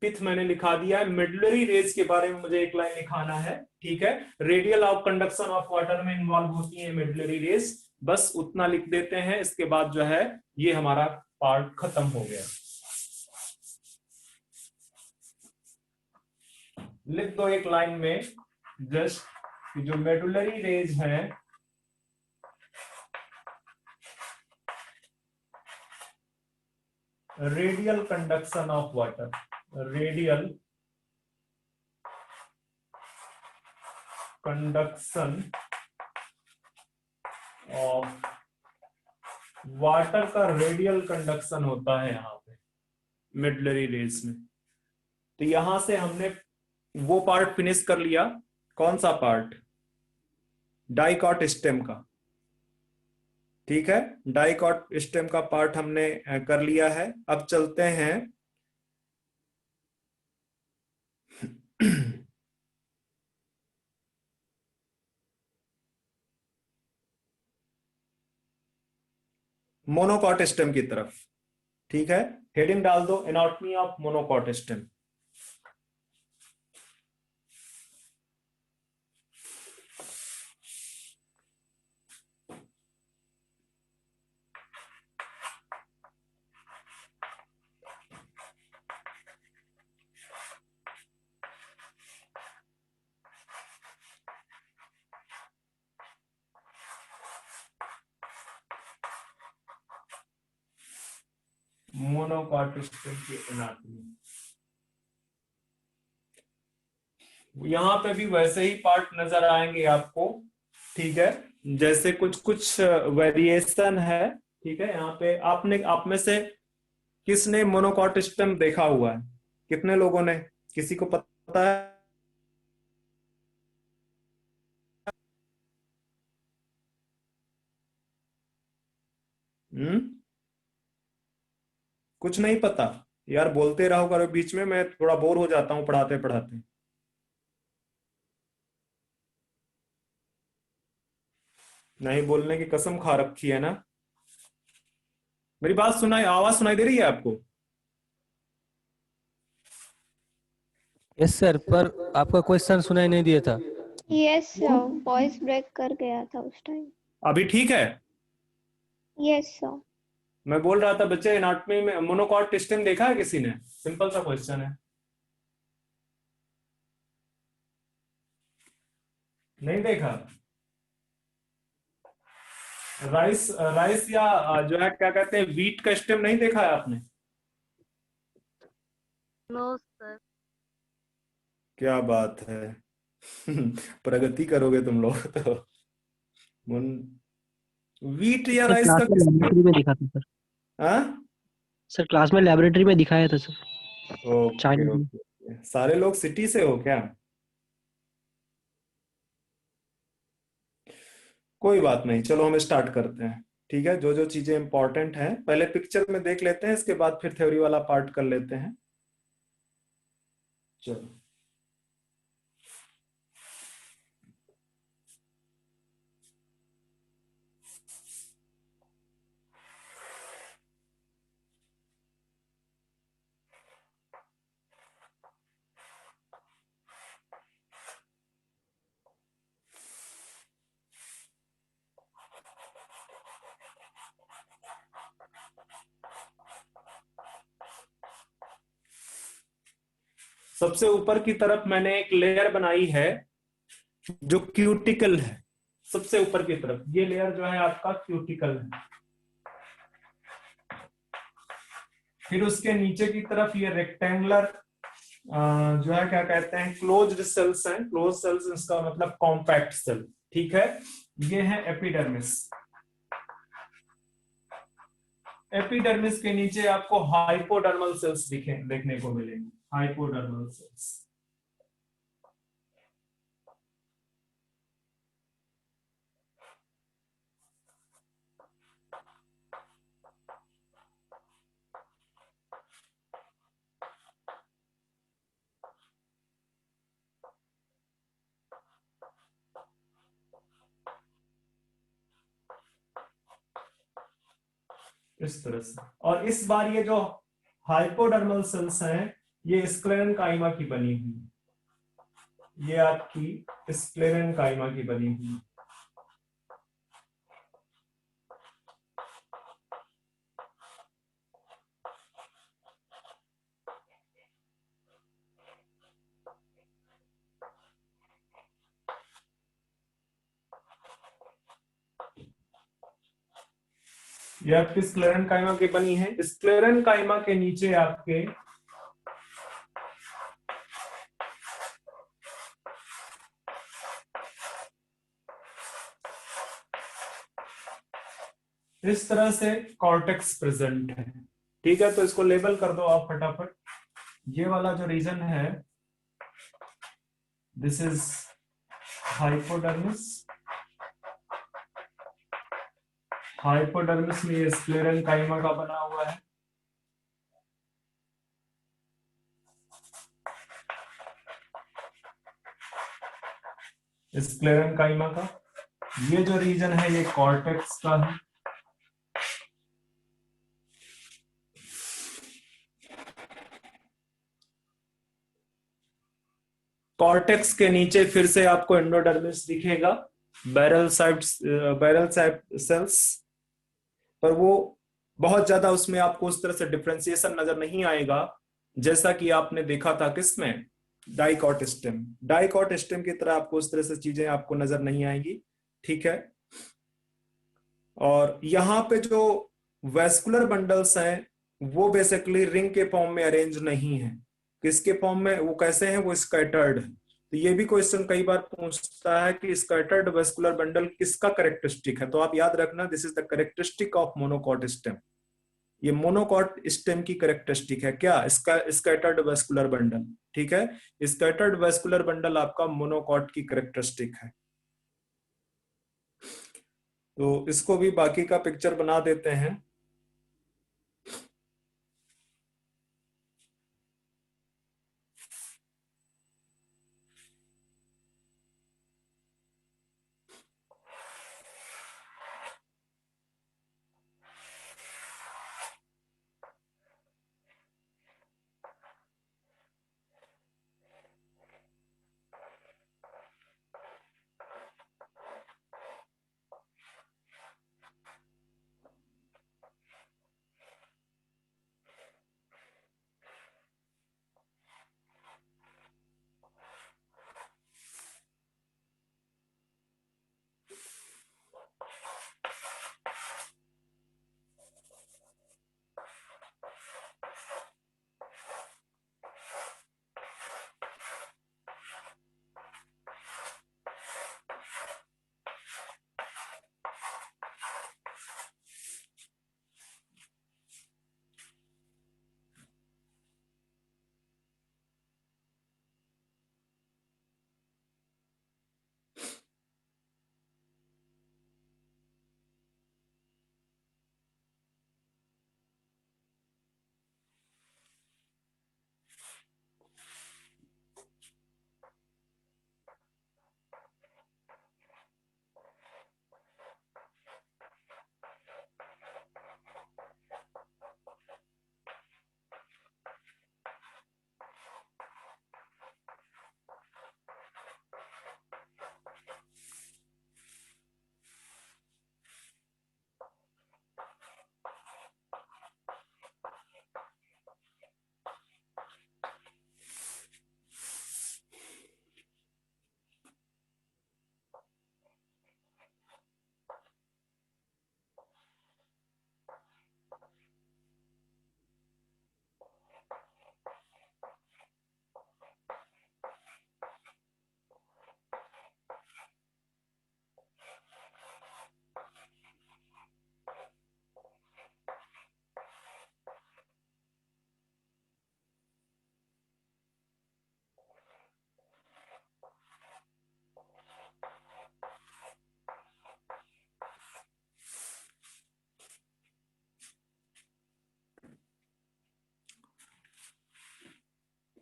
पिथ मैंने लिखा दिया है। मिडलरी रेज के बारे में मुझे एक लाइन लिखाना है, ठीक है। Radial of conduction of water में इन्वॉल्व होती है मिडलरी रेज, बस उतना लिख देते हैं। इसके बाद जो है ये हमारा पार्ट खत्म हो गया। लिख दो एक लाइन में जस्ट जो मेडुलरी रेज है radial conduction of water, radial conduction of water का रेडियल कंडक्शन होता है यहाँ पे मिडलरी रेज में। तो यहां से हमने वो पार्ट फिनिश कर लिया। कौन सा पार्ट? डाइकॉट स्टेम का, ठीक है। डाइकॉट स्टेम का पार्ट हमने कर लिया है। अब चलते हैं मोनोकॉट स्टेम की तरफ, ठीक है। हेडिंग डाल दो, anatomy of monocot stem. Monocot stem की एनाटॉमी, यहां पे भी वैसे ही पार्ट नजर आएंगे आपको, ठीक है। जैसे कुछ कुछ वेरिएशन है, ठीक है। यहाँ पे आप में से किसने मोनोकॉट स्टेम देखा हुआ है? कितने लोगों ने, किसी को पता है? हम्म, कुछ नहीं पता? यार बोलते रहो करो बीच में, मैं थोड़ा बोर हो जाता हूँ पढ़ाते पढ़ाते। नहीं बोलने की कसम खा रखी है ना? मेरी बात सुनाई, आवाज सुनाई दे रही है आपको? यस सर, पर आपका क्वेश्चन सुनाई नहीं दिया था। यस सर, वॉइस ब्रेक कर गया था उस टाइम। अभी ठीक है? Yes sir. मैं बोल रहा था बच्चे, एनाटॉमी में मोनोकॉट सिस्टम देखा है किसी ने? सिंपल सा क्वेश्चन है। नहीं देखा? राइस राइस या जो है क्या कहते हैं, वीट का स्टेम नहीं देखा है आपने? No sir. क्या बात है। प्रगति करोगे तुम लोग तो। वीट या सर राइस क्लास का में लैबोरेटरी में दिखा था सर। हाँ? सर क्लास में लैबोरेटरी में दिखाया था सर, ओके चाइनीज में। ओके। सारे लोग सिटी से हो क्या? कोई बात नहीं, चलो हम स्टार्ट करते हैं। ठीक है, जो जो चीजें इंपॉर्टेंट हैं पहले पिक्चर में देख लेते हैं, इसके बाद फिर थ्योरी वाला पार्ट कर लेते हैं। चलो, सबसे ऊपर की तरफ मैंने एक लेयर बनाई है जो क्यूटिकल है। सबसे ऊपर की तरफ ये लेयर जो है आपका क्यूटिकल है। फिर उसके नीचे की तरफ ये रेक्टेंगुलर जो है क्या कहते हैं, क्लोज्ड सेल्स हैं। क्लोज सेल्स इसका मतलब कॉम्पैक्ट सेल। ठीक है, ये है एपिडर्मिस। एपिडर्मिस के नीचे आपको हाइपोडर्मल सेल्स देखने को मिलेंगे। Hypodermal sales. इस तरह से। और इस बार ये जो हाइपोडर्मल सेल्स हैं ये स्क्लेरेंकाइमा की बनी हुई है। ये आपकी स्क्लेरेंकाइमा की बनी हुई है। ये आपकी स्क्लेरेंकाइमा की बनी है। स्क्लेरेंकाइमा के नीचे आपके इस तरह से कॉर्टेक्स प्रेजेंट है। ठीक है, तो इसको लेबल कर दो आप फटाफट। ये वाला जो रीजन है, दिस इज हाइपोडर्मिस। हाइपोडर्मिस में ये स्क्लेरेंकाइमा का बना हुआ है। स्क्लेरेंकाइमा का ये जो रीजन है ये कॉर्टेक्स का है। कॉर्टेक्स के नीचे फिर से आपको एंडोडर्मिस दिखेगा, बैरल साइड सेल्स। पर वो बहुत ज्यादा उसमें आपको उस तरह से डिफरेंशिएशन नजर नहीं आएगा जैसा कि आपने देखा था किसमें, डाइकॉट स्टेम। डाइकॉट स्टेम की तरह आपको उस तरह से चीजें आपको नजर नहीं आएंगी। ठीक है, और यहाँ पे जो वेस्कुलर बंडल्स हैं वो बेसिकली रिंग के फॉर्म में अरेंज नहीं है। किसके फॉर्म में, वो कैसे हैं, वो स्कैटर्ड है। तो ये भी क्वेश्चन कई बार पूछता है कि स्कैटर्ड वेस्कुलर बंडल किसका कैरेक्टरिस्टिक है। तो आप याद रखना, this is the characteristic of monocot stem. ये मोनोकॉट स्टेम की कैरेक्टरिस्टिक है क्या, इसका स्कैटर्ड वेस्कुलर बंडल। ठीक है, स्कैटर्ड वेस्कुलर बंडल आपका मोनोकॉट की कैरेक्टरिस्टिक है। तो इसको भी बाकी का पिक्चर बना देते हैं।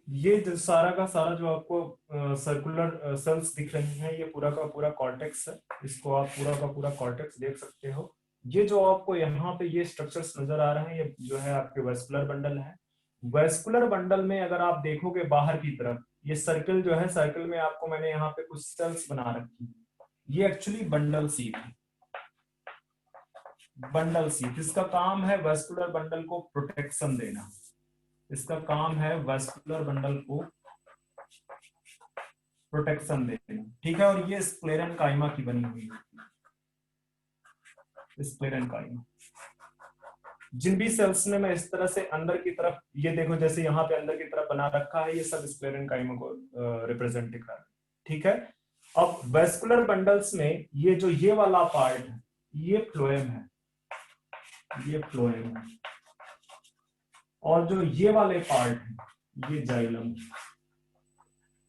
ये जो सारा का सारा जो आपको सर्कुलर सेल्स दिख रही हैं, ये पूरा का पूरा कॉर्टेक्स है। इसको आप पूरा का पूरा कॉर्टेक्स देख सकते हो। ये जो आपको यहाँ पे ये स्ट्रक्चर्स नजर आ रहे हैं, ये जो है आपके वेस्कुलर बंडल है। वेस्कुलर बंडल में अगर आप देखोगे बाहर की तरफ, ये सर्कल जो है, सर्कल में आपको मैंने यहाँ पे कुछ सेल्स बना रखी है। ये एक्चुअली बंडल सीट है। बंडल सीट, इसका काम है वेस्कुलर बंडल को प्रोटेक्शन देना। इसका काम है वेस्कुलर बंडल को प्रोटेक्शन देना। ठीक है, और ये स्क्लेरन काइमा की बनी हुई है। स्क्लेरन काइमा, जिन भी सेल्स में मैं इस तरह से अंदर की तरफ, ये देखो जैसे यहाँ पे अंदर की तरफ बना रखा है, ये सब स्क्लेरन काइमा को रिप्रेजेंट कर रहा है। ठीक है, अब वेस्कुलर बंडल्स में ये जो ये वाला पार्ट है, ये फ्लोएम है, ये फ्लोएम है। और जो ये वाले पार्ट है, ये जाइलम।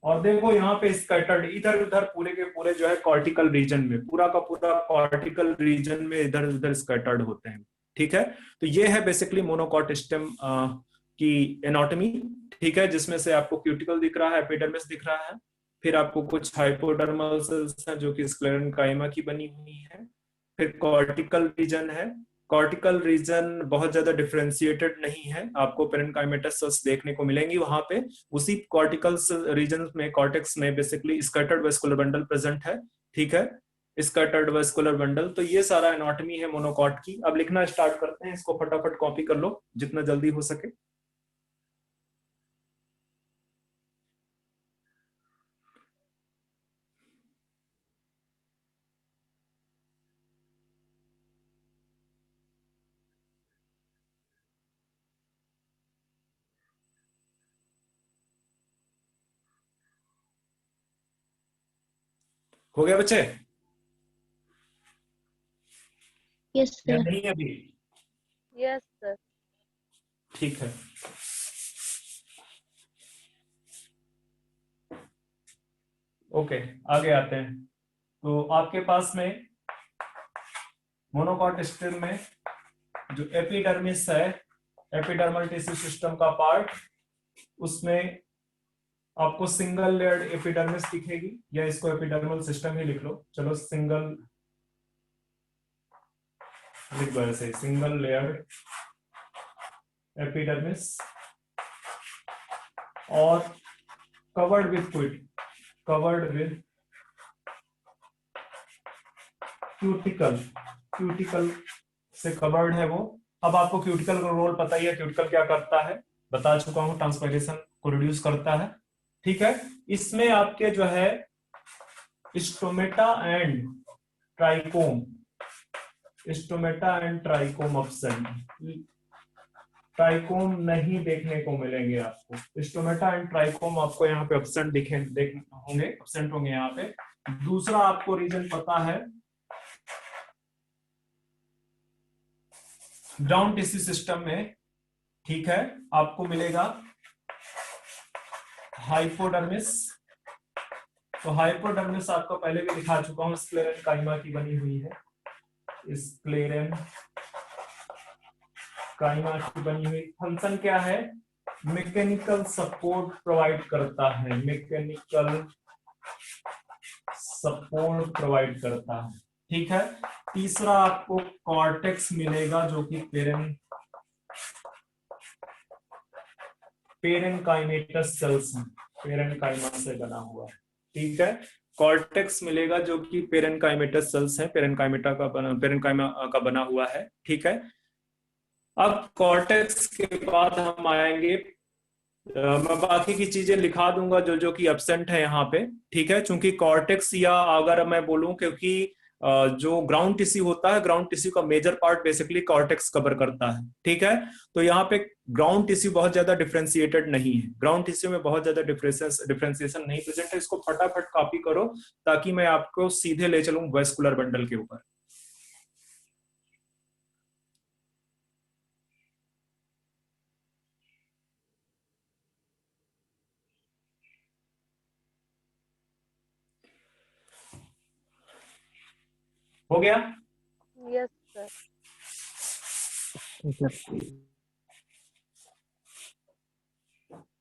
और देखो यहाँ पे स्कैटर्ड इधर उधर पूरे के पूरे जो है कॉर्टिकल रीजन में, पूरा का पूरा कॉर्टिकल रीजन में इधर उधर स्कैटर्ड होते हैं। ठीक है, तो ये है बेसिकली मोनोकॉट स्टेम की एनाटॉमी। ठीक है, जिसमें से आपको क्यूटिकल दिख रहा है, एपिडर्मिस दिख रहा है, फिर आपको कुछ हाइपोडर्मल सेल्स हैं जो कि स्क्लेरन काइमा की बनी हुई है, फिर कॉर्टिकल रीजन है। कॉर्टिकल रीजन बहुत ज्यादा डिफरेंशिएटेड नहीं है, आपको पेरेन्काइमेटस सेल्स देखने को मिलेंगी वहां पे। उसी कॉर्टिकल रीजन में, कॉर्टेक्स में basically scattered vascular bundle present है। ठीक है, स्कैटर्ड वेस्कुलर बंडल। तो ये सारा एनाटॉमी है मोनोकॉट की। अब लिखना स्टार्ट करते हैं, इसको फटाफट कॉपी कर लो जितना जल्दी हो सके। हो गया बच्चे यस या सर। नहीं अभी? Yes sir. ठीक है, ओके, आगे आते हैं। तो आपके पास में मोनोकॉट स्टेम में जो एपिडर्मिस है, एपिडर्मल टिश्यू सिस्टम का पार्ट, उसमें आपको सिंगल लेयर्ड एपिडर्मिस दिखेगी, या इसको एपिडर्मल सिस्टम ही लिख लो, चलो सिंगल लिख दो ऐसे, सिंगल लेयर्ड एपिडर्मिस और कवर्ड विथ क्यूटिकल, क्यूटिकल से कवर्ड है वो। अब आपको क्यूटिकल का रोल पता ही है, क्यूटिकल क्या करता है, बता चुका हूं, ट्रांसपायरेशन को रिड्यूस करता है। ठीक है, इसमें आपके जो है stomata and trichome, stomata and trichome absent, trichome नहीं देखने को मिलेंगे आपको, स्टोमेटा एंड ट्राइकोम आपको यहाँ पे एब्सेंट होंगे, एब्सेंट होंगे यहाँ पे। दूसरा आपको रीजन पता है, ग्राउंड टिश्यू सिस्टम में, ठीक है, आपको मिलेगा हाइपोडर्मिस। तो हाइपोडर्मिस आपको पहले भी दिखा चुका हूं, स्क्लेरन काइमा की बनी हुई है, स्क्लेरन काइमा की बनी हुई। फंक्शन क्या है, मैकेनिकल सपोर्ट प्रोवाइड करता है, मैकेनिकल सपोर्ट प्रोवाइड करता है। ठीक है, तीसरा आपको कॉर्टेक्स मिलेगा जो कि पेरेनकाइमेटस सेल्स है, पेरेनकाइमा से बना हुआ है। ठीक है, कॉर्टेक्स मिलेगा जो कि पेरेनकाइमेटस सेल्स है, पेरेनकाइमा का बना हुआ है। ठीक है, अब कॉर्टेक्स के बाद हम आएंगे, मैं बाकी की चीजें लिखा दूंगा जो जो कि एब्सेंट है यहाँ पे। ठीक है, चूंकि कॉर्टेक्स, या अगर मैं बोलूं, क्योंकि जो ग्राउंड टिश्यू होता है, ग्राउंड टिश्यू का major part basically cortex cover करता है। ठीक है, तो यहाँ पे ग्राउंड टिश्यू बहुत ज्यादा डिफरेंशिएटेड नहीं है, ग्राउंड टिश्यू में बहुत ज्यादा डिफरेंशिएशन नहीं प्रेजेंट है। इसको फटाफट कॉपी करो ताकि मैं आपको सीधे ले चलूं वेस्कुलर बंडल के ऊपर। हो गया? Yes sir.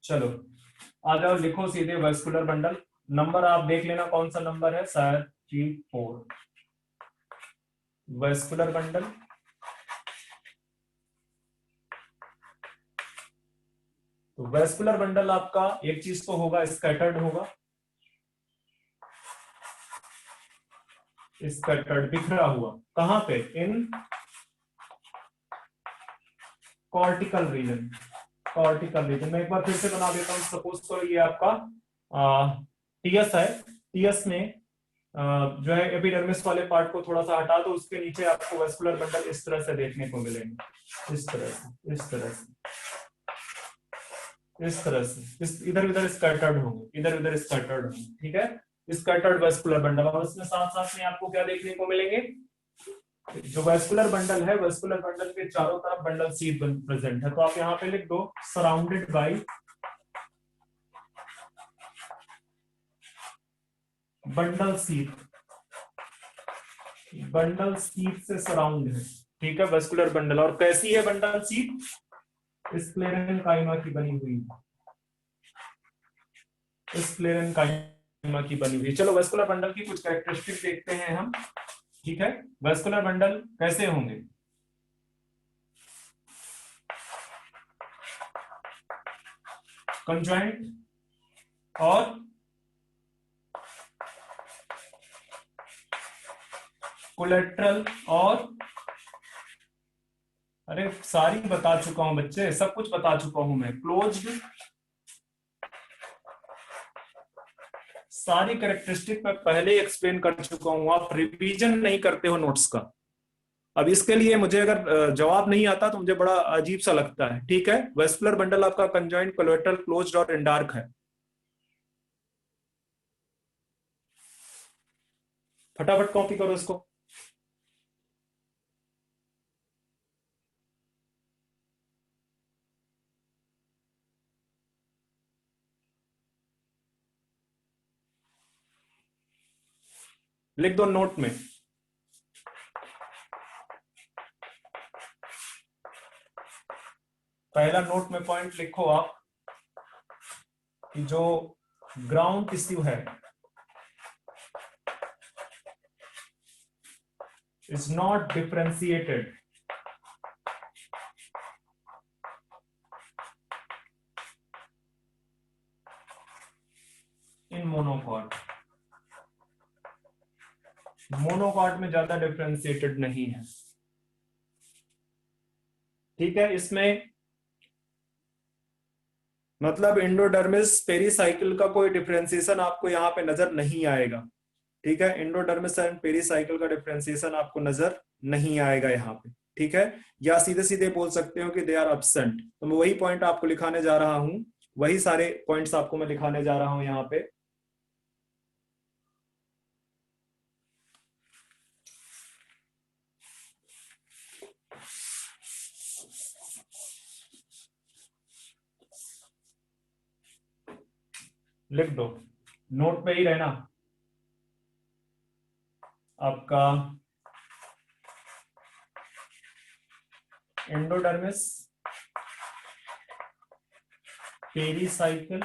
चलो आ जाओ, लिखो सीधे वेस्कुलर बंडल। नंबर आप देख लेना कौन सा नंबर है, शायद G4। वेस्कुलर बंडल, तो वेस्कुलर बंडल आपका एक चीज तो होगा, स्कैटर्ड होगा, स्कैटर्ड बिखरा हुआ। कहां पे, इन कॉर्टिकल रीजन, कॉर्टिकल रीजन। मैं एक बार फिर से बना देता हूं, सपोज करो ये आपका टीएस है, टीएस में जो है एपिडर्मिस वाले पार्ट को थोड़ा सा हटा दो, उसके नीचे आपको वेस्कुलर बंडल इस तरह से देखने को मिलेंगे, इस तरह से, इस तरह से, इस तरह से, इधर उधर स्कैटर्ड होंगे, इधर उधर स्कैटर्ड होंगे। ठीक है, स्कैटर्ड वेस्कुलर बंडल। और इसमें साथ साथ में आपको क्या देखने को मिलेंगे, जो वेस्कुलर बंडल है, वेस्कुलर बंडल के चारों तरफ बंडल सीट प्रेजेंट है। तो आप यहाँ पे लिख दो surrounded by bundle seat, bundle seat से सराउंड है। ठीक है, वेस्कुलर बंडल। और कैसी है बंडल सीट, स्क्लेरन काइमा की बनी हुई, स्क्लेरन काइमा की बनी हुई। चलो वेस्कुलर बंडल की कुछ कैरेक्टरिस्टिक देखते हैं हम। ठीक है, वेस्कुलर बंडल कैसे होंगे, कंजॉइंट और कोलेट्रल, और अरे सारी बता चुका हूं बच्चे, सब कुछ बता चुका हूं मैं, क्लोज्ड, सारी कैरेक्टरिस्टिक मैं पहले ही एक्सप्लेन कर चुका हूं। आप रिवीजन नहीं करते हो नोट्स का। अब इसके लिए मुझे अगर जवाब नहीं आता तो मुझे बड़ा अजीब सा लगता है। ठीक है, वेस्कुलर बंडल आपका कंजॉइंट, कोलेट्रल, क्लोज्ड और एंडार्क है। फटाफट कॉपी करो इसको। लिख दो नोट में। पहला नोट में पॉइंट लिखो आप कि जो ग्राउंड टिश्यू है is not differentiated in monocot. Monocot में ज्यादा डिफरेंशिएटेड नहीं है। ठीक है, इसमें मतलब एंडोडर्मिस पेरीसाइकिल का कोई डिफरेंशिएशन आपको यहाँ पे नजर नहीं आएगा। ठीक है, एंडोडर्मिस एंड पेरीसाइकिल का डिफरेंशिएशन आपको नजर नहीं आएगा यहाँ पे। ठीक है, या सीधे सीधे बोल सकते हो कि दे आर एब्सेंट। तो मैं वही पॉइंट आपको लिखाने जा रहा हूं, वही सारे पॉइंट्स आपको मैं लिखाने जा रहा हूं यहाँ पे। लिख दो, नोट पे ही रहना आपका। Endodermis pericycle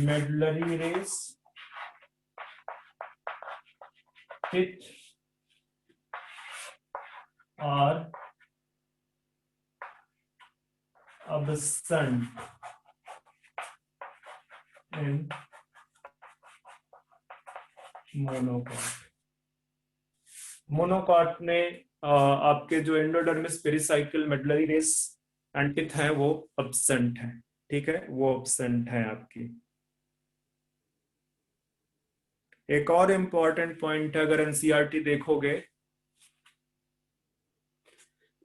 medullary rays pith are absent in monocot. Monocot ने आपके जो endodermis pericycle medullary rays and pith है वो एब्सेंट है। ठीक है, वो एब्सेंट है आपकी। एक और इंपॉर्टेंट पॉइंट है, अगर एनसीईआरटी देखोगे,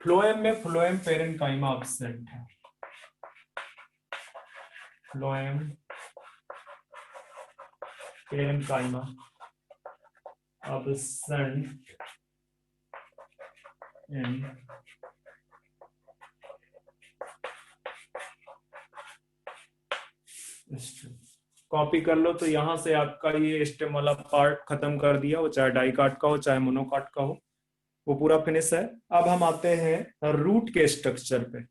फ्लोएम में फ्लोएम पेरेन्काइमा एब्सेंट है। Phloem parenchyma absent in stem. Copy कर लो तो यहां से आपका ये स्टेम वाला पार्ट खत्म कर दिया, वो चाहे डाइकाट का हो चाहे मोनोकाट का हो, वो पूरा फिनिश है। अब हम आते हैं रूट के स्ट्रक्चर पे।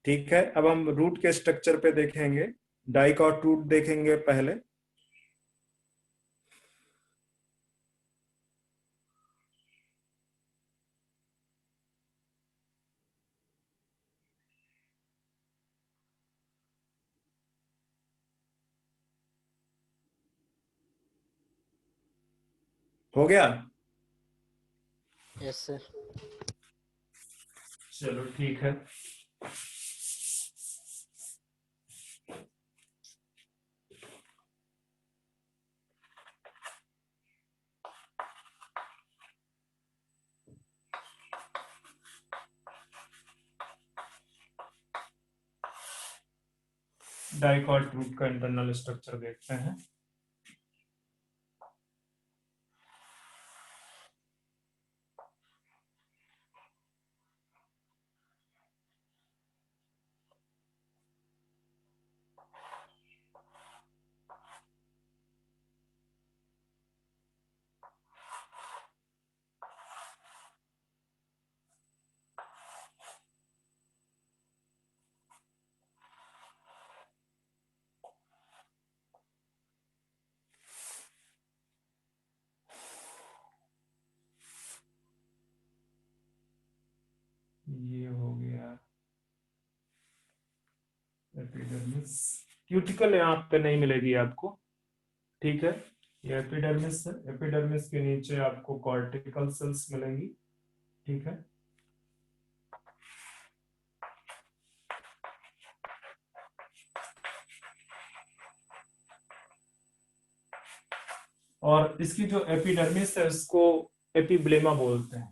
ठीक है, अब हम रूट के स्ट्रक्चर पे देखेंगे। डाइकाट रूट देखेंगे पहले। हो गया? Yes sir. चलो ठीक है। डाइकॉट रूट का इंटरनल स्ट्रक्चर देखते हैं। ये हो गया एपिडर्मिस। क्यूटिकल यहाँ पे नहीं मिलेगी आपको। ठीक है, ये एपिडर्मिस है। एपिडर्मिस के नीचे आपको कॉर्टिकल सेल्स मिलेंगी। ठीक है, और इसकी जो एपिडर्मिस है उसको एपिब्लेमा बोलते हैं।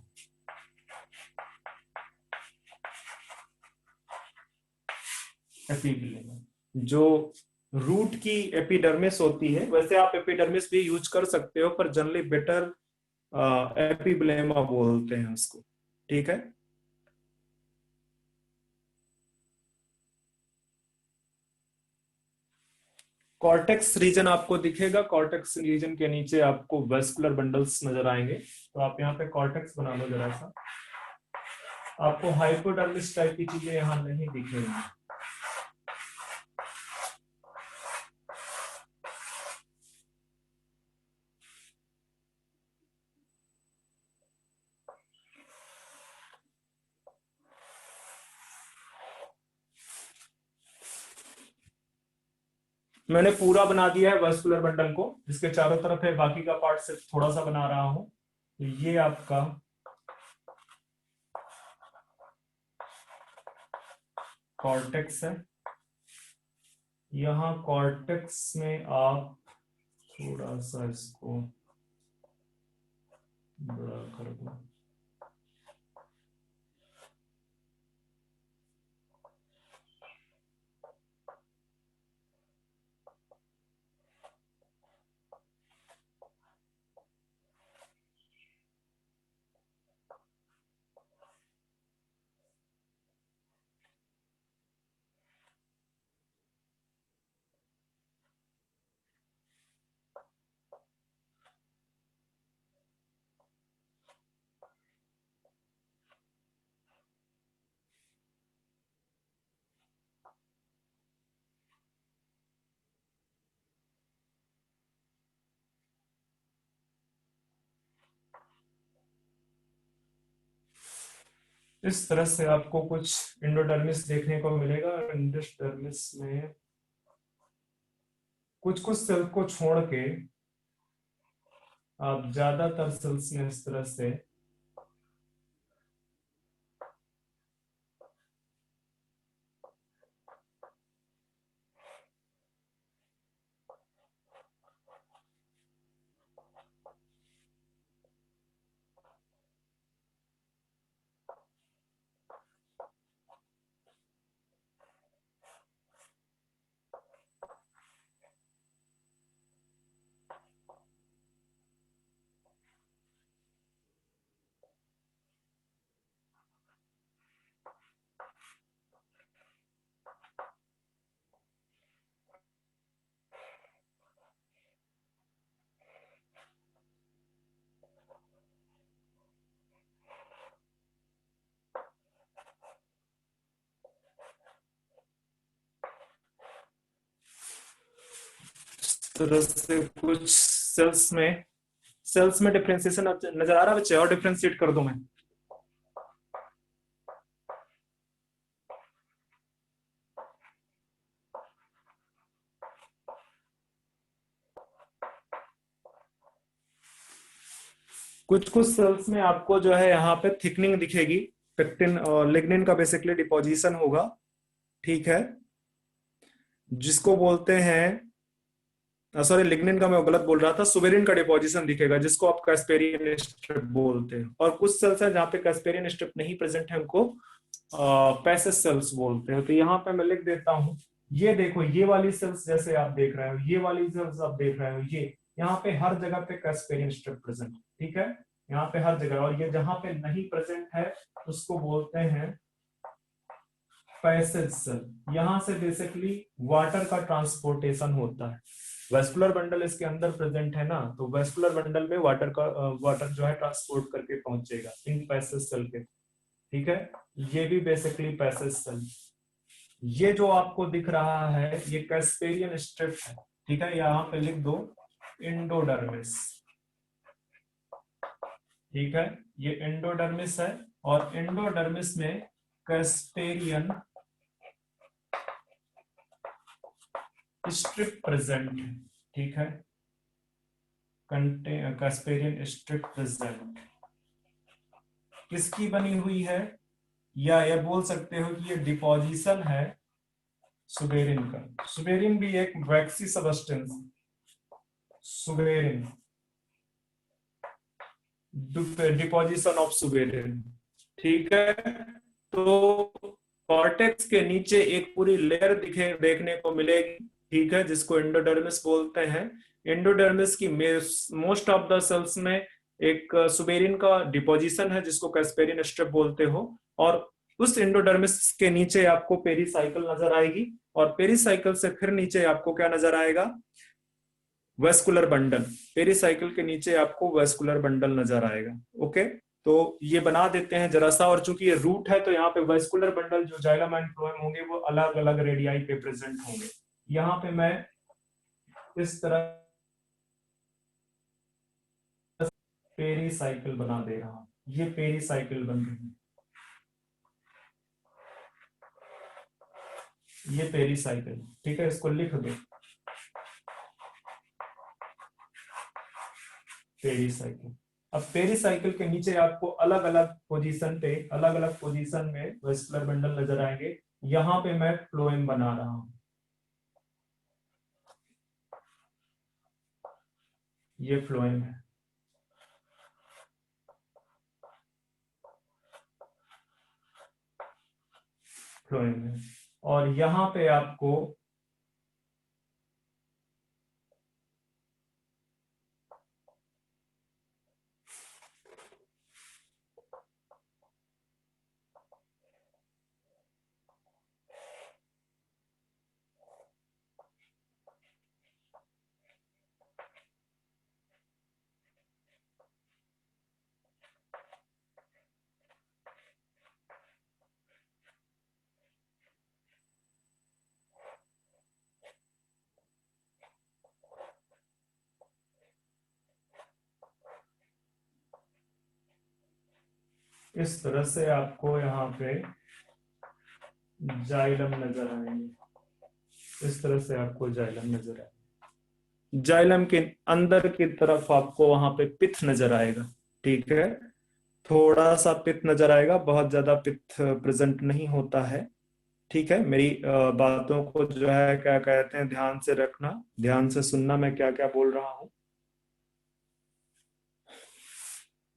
एपिब्लेमा जो रूट की एपिडर्मिस होती है, वैसे आप एपिडर्मिस भी यूज कर सकते हो, पर जनरली बेटर एपिब्लेमा बोलते हैं उसको। ठीक है, कॉर्टेक्स रीजन आपको दिखेगा, कॉर्टेक्स रीजन के नीचे आपको वेस्कुलर बंडल्स नजर आएंगे। तो आप यहाँ पे कॉर्टेक्स बना लो जरा सा, आपको हाइपोडर्मिस टाइप की चीजें यहाँ नहीं दिखेंगी। मैंने पूरा बना दिया है वेस्कुलर बंडल को, जिसके चारों तरफ है, बाकी का पार्ट सिर्फ थोड़ा सा बना रहा हूं। तो ये आपका कॉर्टेक्स है। यहाँ कॉर्टेक्स में आप थोड़ा सा इसको बड़ा कर दो। इस तरह से आपको कुछ एंडोडर्मिस देखने को मिलेगा। एंडोडर्मिस में कुछ कुछ सेल को छोड़ के आप ज्यादातर सेल्स में इस तरह से तरह से कुछ सेल्स में डिफरेंशिएशन नजर आ रहा है बच्चे? और डिफरेंशिएट कर दूं मैं? कुछ कुछ सेल्स में आपको जो है यहाँ पे थिकनिंग दिखेगी, पेक्टिन और लिग्निन का बेसिकली डिपोजिशन होगा, ठीक है, जिसको बोलते हैं, सॉरी लिग्निन का मैं गलत बोल रहा था, सुबेरिन का डिपोजिशन दिखेगा, जिसको आप कैस्पेरियन स्ट्रिप बोलते हैं। और कुछ सेल्स है जहाँ पे कैस्पेरियन स्ट्रिप नहीं प्रेजेंट है, उनको पैसेज सेल्स बोलते हैं। तो यहाँ पे मैं लिख देता हूँ, ये देखो, ये वाली सेल्स जैसे आप देख रहे हो, ये वाली सेल्स आप देख रहे हो, ये यहाँ पे हर जगह पे कैस्पेरियन स्ट्रिप प्रेजेंट, ठीक है, यहाँ पे हर जगह। और ये जहाँ पे नहीं प्रेजेंट है उसको बोलते हैं पैसेज सेल। यहाँ से बेसिकली वाटर का ट्रांसपोर्टेशन होता है। वेस्कुलर बंडल इसके अंदर प्रेजेंट है ना, तो वेस्कुलर बंडल में वाटर जो है ट्रांसपोर्ट करके पहुंचेगा इन पैसेज सेल के, ठीक है। ये भी बेसिकली पैसेज सेल। ये जो आपको दिख रहा है ये कैस्पेरियन स्ट्रिप है, ठीक है, यहाँ पे लिख दो एंडोडर्मिस, ठीक है, ये एंडोडर्मिस है। और एंडोडर्मिस में कैस्पेरियन स्ट्रिप प्रेजेंट है, ठीक है, कैस्पेरियन स्ट्रिप प्रेजेंट। किसकी बनी हुई है, या ये बोल सकते हो कि ये डिपोजिशन है सुबेरिन का। सुबेरिन भी एक waxy substance, suberin, deposition of suberin, ठीक है। तो कॉर्टेक्स के नीचे एक पूरी लेयर देखने को मिलेगी, ठीक है, जिसको एंडोडर्मिस बोलते हैं। एंडोडर्मिस की मोस्ट ऑफ द सेल्स में एक सुबेरिन का डिपोजिशन है, जिसको कैस्पेरियन स्ट्रिप बोलते हो। और उस एंडोडर्मिस के नीचे आपको पेरीसाइकिल नजर आएगी, और पेरिसाइकिल से फिर नीचे आपको क्या नजर आएगा, वेस्कुलर बंडल। पेरिसाइकिल के नीचे आपको वेस्कुलर बंडल नजर आएगा। ओके, तो ये बना देते हैं जरा सा, और चूंकि ये रूट है तो यहाँ पे वेस्कुलर बंडल जो जाइलम एंड फ्लोएम होंगे वो अलग अलग रेडियाई पे प्रेजेंट होंगे। यहाँ पे मैं इस तरह पेरिसाइकिल बना दे रहा हूं, ये पेरिसाइकिल बन रही है, ये पेरिसाइकिल, ठीक है, इसको लिख दो पेरिसाइकिल। अब पेरिसाइकिल के नीचे आपको अलग अलग पोजीशन पे, अलग अलग पोजीशन में वेस्कुलर बंडल नजर आएंगे। यहां पे मैं फ्लोएम बना रहा हूं, ये फ्लोएम है, फ्लोएम है। और यहां पे आपको इस तरह से आपको यहाँ पे जाइलम नजर आएंगे, इस तरह से आपको जाइलम नजर आएगा। जाइलम के अंदर की तरफ आपको वहां पे पित्त नजर आएगा, ठीक है, थोड़ा सा पित्त नजर आएगा, बहुत ज्यादा पित्त प्रेजेंट नहीं होता है, ठीक है। मेरी बातों को जो है क्या कहते हैं ध्यान से रखना, ध्यान से सुनना मैं क्या क्या बोल रहा हूं।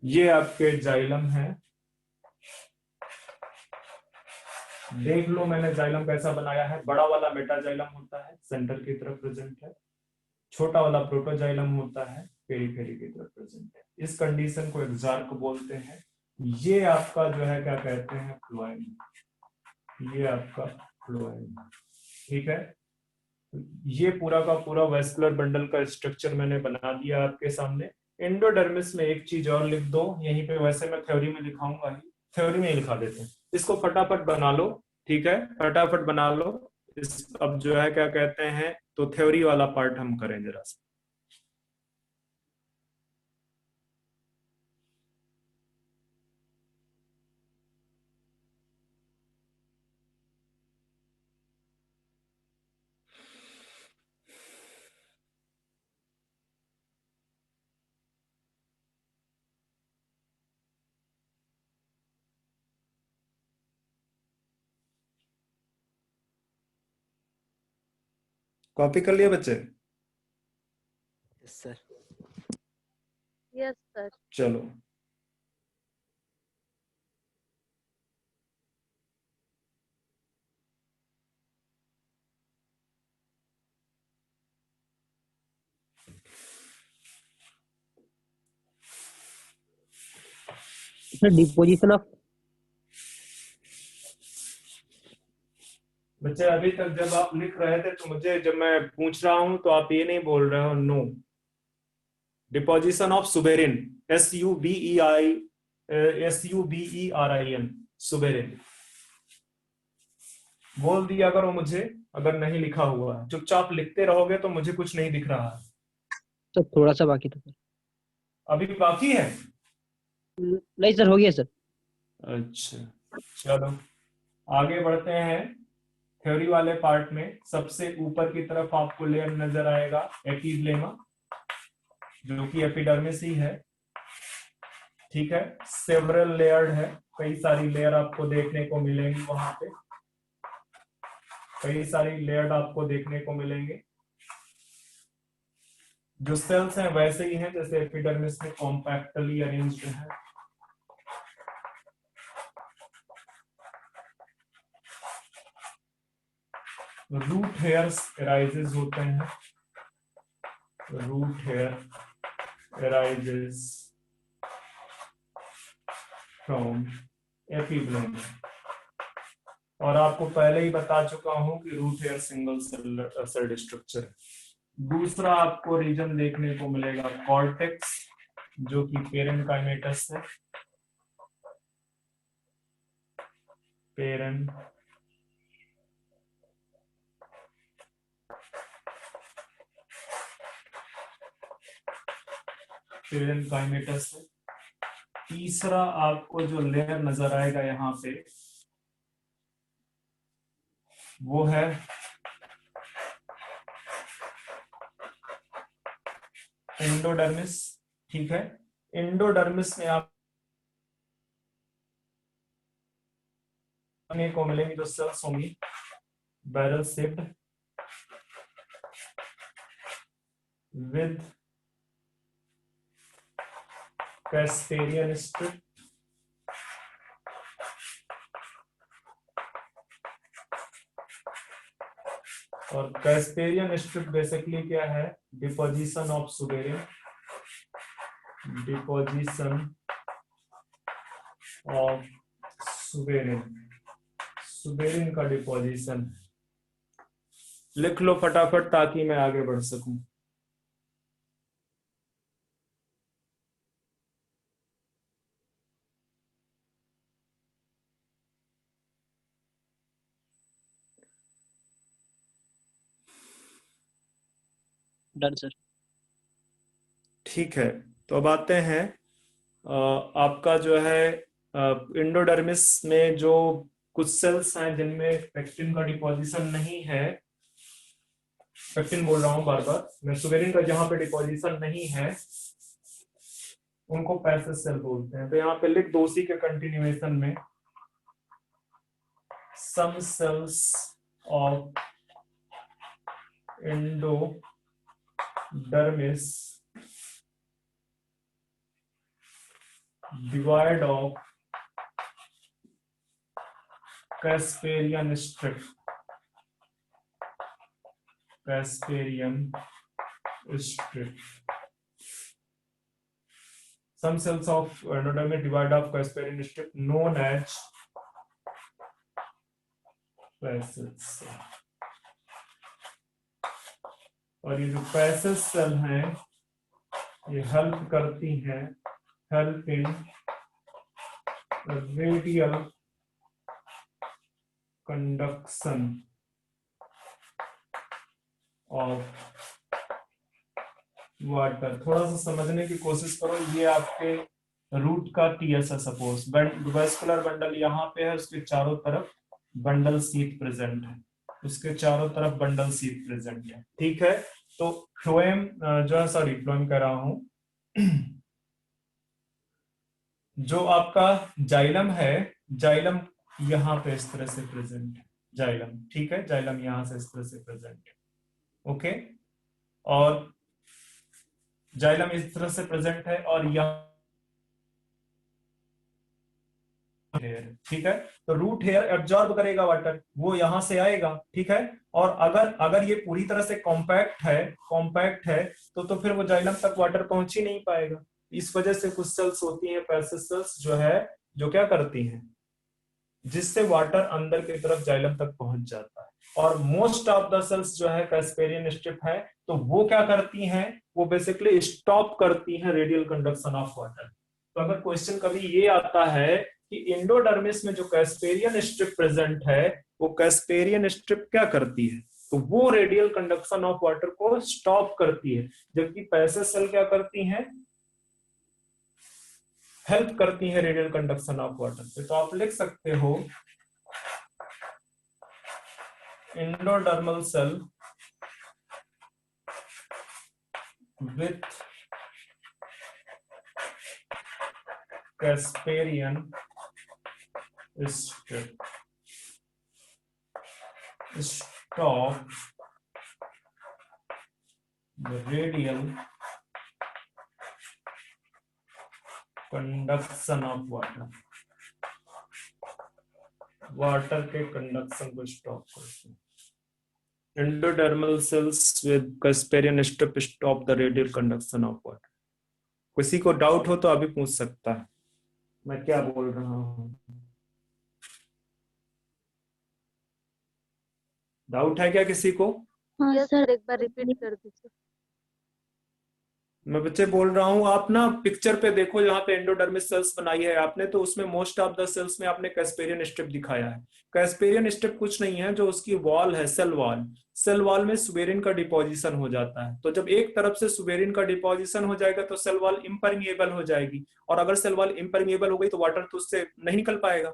ये आपके जाइलम है, देख लो मैंने जाइलम कैसा बनाया है। बड़ा वाला मेटा जाइलम होता है, सेंटर की तरफ प्रेजेंट है, छोटा वाला प्रोटोजाइलम होता है, पेरीफेरी की तरफ प्रेजेंट है। इस कंडीशन को एक्सार्क बोलते हैं। ये आपका जो है क्या कहते हैं फ्लोएम, ये आपका फ्लोएम, ठीक है। ये पूरा का पूरा वेस्कुलर बंडल का स्ट्रक्चर मैंने बना दिया आपके सामने। एंडोडर्मिस में एक चीज और लिख दो, यहीं पे वैसे मैं थ्योरी में लिखाऊंगा ही, थ्योरी में ही लिखा देते हैं, इसको फटाफट बना लो, ठीक है, फटाफट बना लो। इस अब जो है क्या कहते हैं, तो थ्योरी वाला पार्ट हम करें जरा सा। कॉपी कर लिया बच्चे? Yes sir. Yes sir. चलो, सर डिपोजिशन ऑफ बच्चे अभी तक जब आप लिख रहे थे तो मुझे, जब मैं पूछ रहा हूं तो आप ये नहीं बोल रहे हो no. Deposition of suberin, SUBERIN, suberin बोल दिया करो मुझे, अगर नहीं लिखा हुआ है। चुपचाप लिखते रहोगे तो मुझे कुछ नहीं दिख रहा है। सर थोड़ा सा बाकी था सर। अभी बाकी है? नहीं सर, हो गया सर। अच्छा, चलो आगे बढ़ते हैं। थ्योरी वाले पार्ट में सबसे ऊपर की तरफ आपको लेयर नजर आएगा एपिब्लेमा, जो कि एपिडर्मिस ही है, ठीक है। सेवरल लेयर्ड है, कई सारी लेयर आपको देखने को मिलेंगी वहां पे, कई सारी लेयर आपको देखने को मिलेंगे। जो सेल्स हैं वैसे ही हैं जैसे एपिडर्मिस में कॉम्पैक्टली अरेंज्ड है। रूट हेयर्स अराइजेस होते हैं, root hair arises from epiblema. और आपको पहले ही बता चुका हूं कि root hair single cell structure है। दूसरा आपको रीजन देखने को मिलेगा कॉर्टेक्स, जो कि पेरेन्काइमेटस है। पेरेन्काइमेटस है। तीसरा आपको जो लेयर नजर आएगा यहाँ पे वो है एंडोडर्मिस। ठीक है, एंडोडर्मिस में आप को मिलेंगी जो सेल्स होंगी barrel shaped with casparian strip, और कैस्पेरियन स्ट्रिप बेसिकली क्या है? Deposition of suberin, deposition of suberin, suberin का डिपोजिशन। लिख लो फटाफट ताकि मैं आगे बढ़ सकूं। Done sir. ठीक है, तो अब आते हैं आपका जो है एंडोडर्मिस में जो कुछ सेल्स हैं जिनमें पेक्टिन का डिपोजिशन नहीं है, पेक्टिन बोल रहा हूं बार बार मैं, सुबेरिन का जहां पे डिपोजिशन नहीं है उनको पैसेज सेल बोलते हैं। तो यहाँ पे लिख दो उसी के कंटिन्यूएशन में, some cells of endodermis divide of Casparian strip, Casparian strip. Some cells of endodermis divide off Casparian strip known as facet cell। और ये जो facet cell हैं ये हेल्प करती हैं, help in radial conduction of water. थोड़ा सा समझने की कोशिश करो। ये आपके रूट का टीएस है, सपोज वेस्कुलर बंडल यहाँ पे है, उसके चारों तरफ बंडल शीथ प्रेजेंट है, उसके चारों तरफ बंडल शीथ प्रेजेंट है। ठीक है, तो फ्लोएम जो है, सॉरी फ्लोएम कह रहा हूं, जो आपका जाइलम है, जाइलम यहाँ पे इस तरह से प्रेजेंट है, जाइलम। ठीक है, जाइलम यहाँ से इस तरह से प्रेजेंट है। ओके, और जाइलम इस तरह से प्रेजेंट है और यहाँ, ठीक है, तो रूट हेयर एब्जॉर्ब करेगा वाटर, वो यहां से आएगा। ठीक है, और अगर ये पूरी तरह से कॉम्पैक्ट है तो फिर वो जाइलम तक वाटर पहुंच ही नहीं पाएगा। इस वजह से कुछ सेल्स होती हैं, पैसेज सेल्स जो है, जो क्या करती हैं, जिससे वाटर अंदर की तरफ जाइलम तक पहुंच जाता है। और मोस्ट ऑफ द सेल्स जो है कैस्पेरियन स्ट्रिप है, तो वो क्या करती हैं, वो बेसिकली स्टॉप करती हैं रेडियल कंडक्शन ऑफ वाटर। तो अगर क्वेश्चन कभी ये आता है कि एंडोडर्मिस में जो कैस्पेरियन स्ट्रिप प्रेजेंट है, वो कैस्पेरियन स्ट्रिप क्या करती है, तो वो रेडियल कंडक्शन ऑफ वाटर को स्टॉप करती है, जबकि पैसेज सेल क्या करती हैं, हेल्प करती है रेडियल कंडक्शन ऑफ वाटर पे। तो आप लिख सकते हो endodermal cell with casparian strip stop the radial conduction of water, water के कंडक्शन को स्टॉप करते हैं। Endodermal cells with casparian strip stop the radial conduction of water. किसी को डाउट हो तो अभी पूछ सकता है मैं क्या बोल रहा हूं। डाउट है क्या किसी को? हाँ यस सर। सर, एक बार रिपीट कर दीजिए। मैं बच्चे बोल रहा हूँ, आप ना पिक्चर पे देखो, जहाँ पे एंडोडर्मिस सेल्स बनाई है आपने, तो उसमें मोस्ट ऑफ द सेल्स में आपने कैस्पेरियन स्ट्रिप दिखाया है। कैस्पेरियन स्ट्रिप कुछ नहीं है, जो उसकी वॉल है, सेल वॉल में सुबेरिन का डिपोजिशन हो जाता है। तो जब एक तरफ से सुबेरिन का डिपोजिशन हो जाएगा तो सेल वॉल इम्परमिएबल हो जाएगी, और अगर सेल वॉल इम्परमिएबल हो गई तो वाटर तो उससे नहीं निकल पाएगा,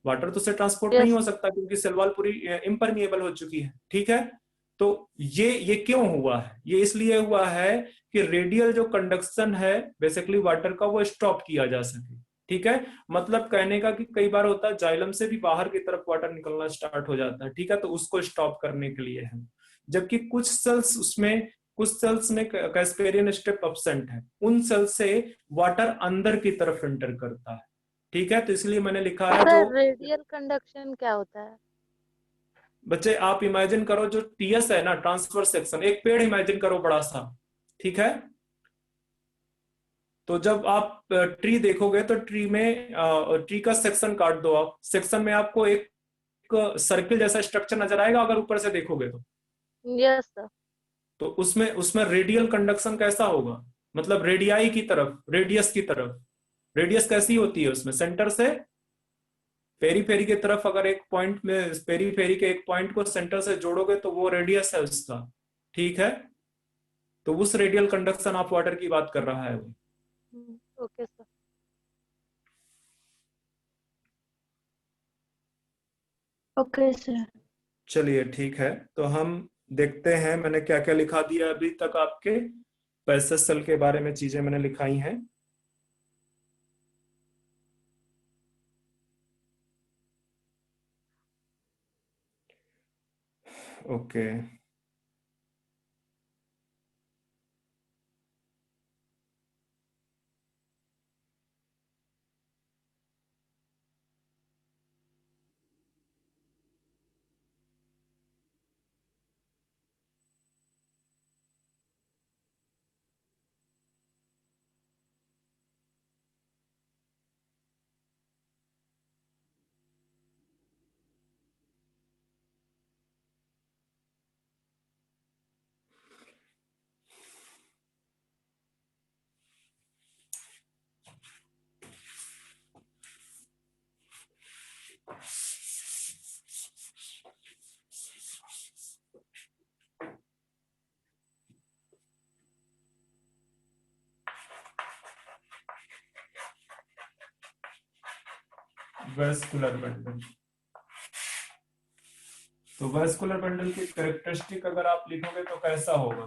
वाटर तो उससे ट्रांसपोर्ट नहीं यस हो सकता, क्योंकि सेल वॉल पूरी इम्परमिएबल हो चुकी है। ठीक है, तो ये क्यों हुआ है? ये इसलिए हुआ है कि रेडियल जो कंडक्शन है बेसिकली वाटर का, वो स्टॉप किया जा सके। ठीक है, मतलब कहने का कि कई बार होता है जाइलम से भी बाहर की तरफ वाटर निकलना स्टार्ट हो जाता है। ठीक है, तो उसको स्टॉप करने के लिए है। जबकि कुछ सेल्स में कैस्पेरियन स्ट्रिप एब्सेंट है, उन सेल्स से वाटर अंदर की तरफ एंटर करता है। ठीक है, तो इसलिए मैंने लिखा है जो सर, रेडियल कंडक्शन क्या होता है? बच्चे आप इमेजिन करो, जो टीएस है ना, ट्रांसवर्स सेक्शन, एक पेड़ इमेजिन करो बड़ा सा। ठीक है, तो जब आप ट्री देखोगे तो ट्री का सेक्शन काट दो आप, सेक्शन में आपको एक सर्किल जैसा स्ट्रक्चर नजर आएगा अगर ऊपर से देखोगे तो। Yes sir. तो उसमें रेडियल कंडक्शन कैसा होगा? मतलब रेडियाई की तरफ, रेडियस की तरफ। रेडियस कैसी होती है उसमें? सेंटर से पेरीफेरी की तरफ, अगर एक पॉइंट में पेरीफेरी के एक पॉइंट को सेंटर से जोड़ोगे तो वो रेडियस है उसका। ठीक है, तो उस रेडियल कंडक्शन ऑफ वाटर की बात कर रहा है वो। Okay sir. Okay sir. चलिए ठीक है, तो हम देखते हैं मैंने क्या क्या लिखा दिया अभी तक आपके पैसेज सेल के बारे में, चीजें मैंने लिखाई हैं। Okay, vascular bundle. तो वेस्कुलर बंडल की कैरेक्टरिस्टिक अगर आप लिखोगे तो कैसा होगा?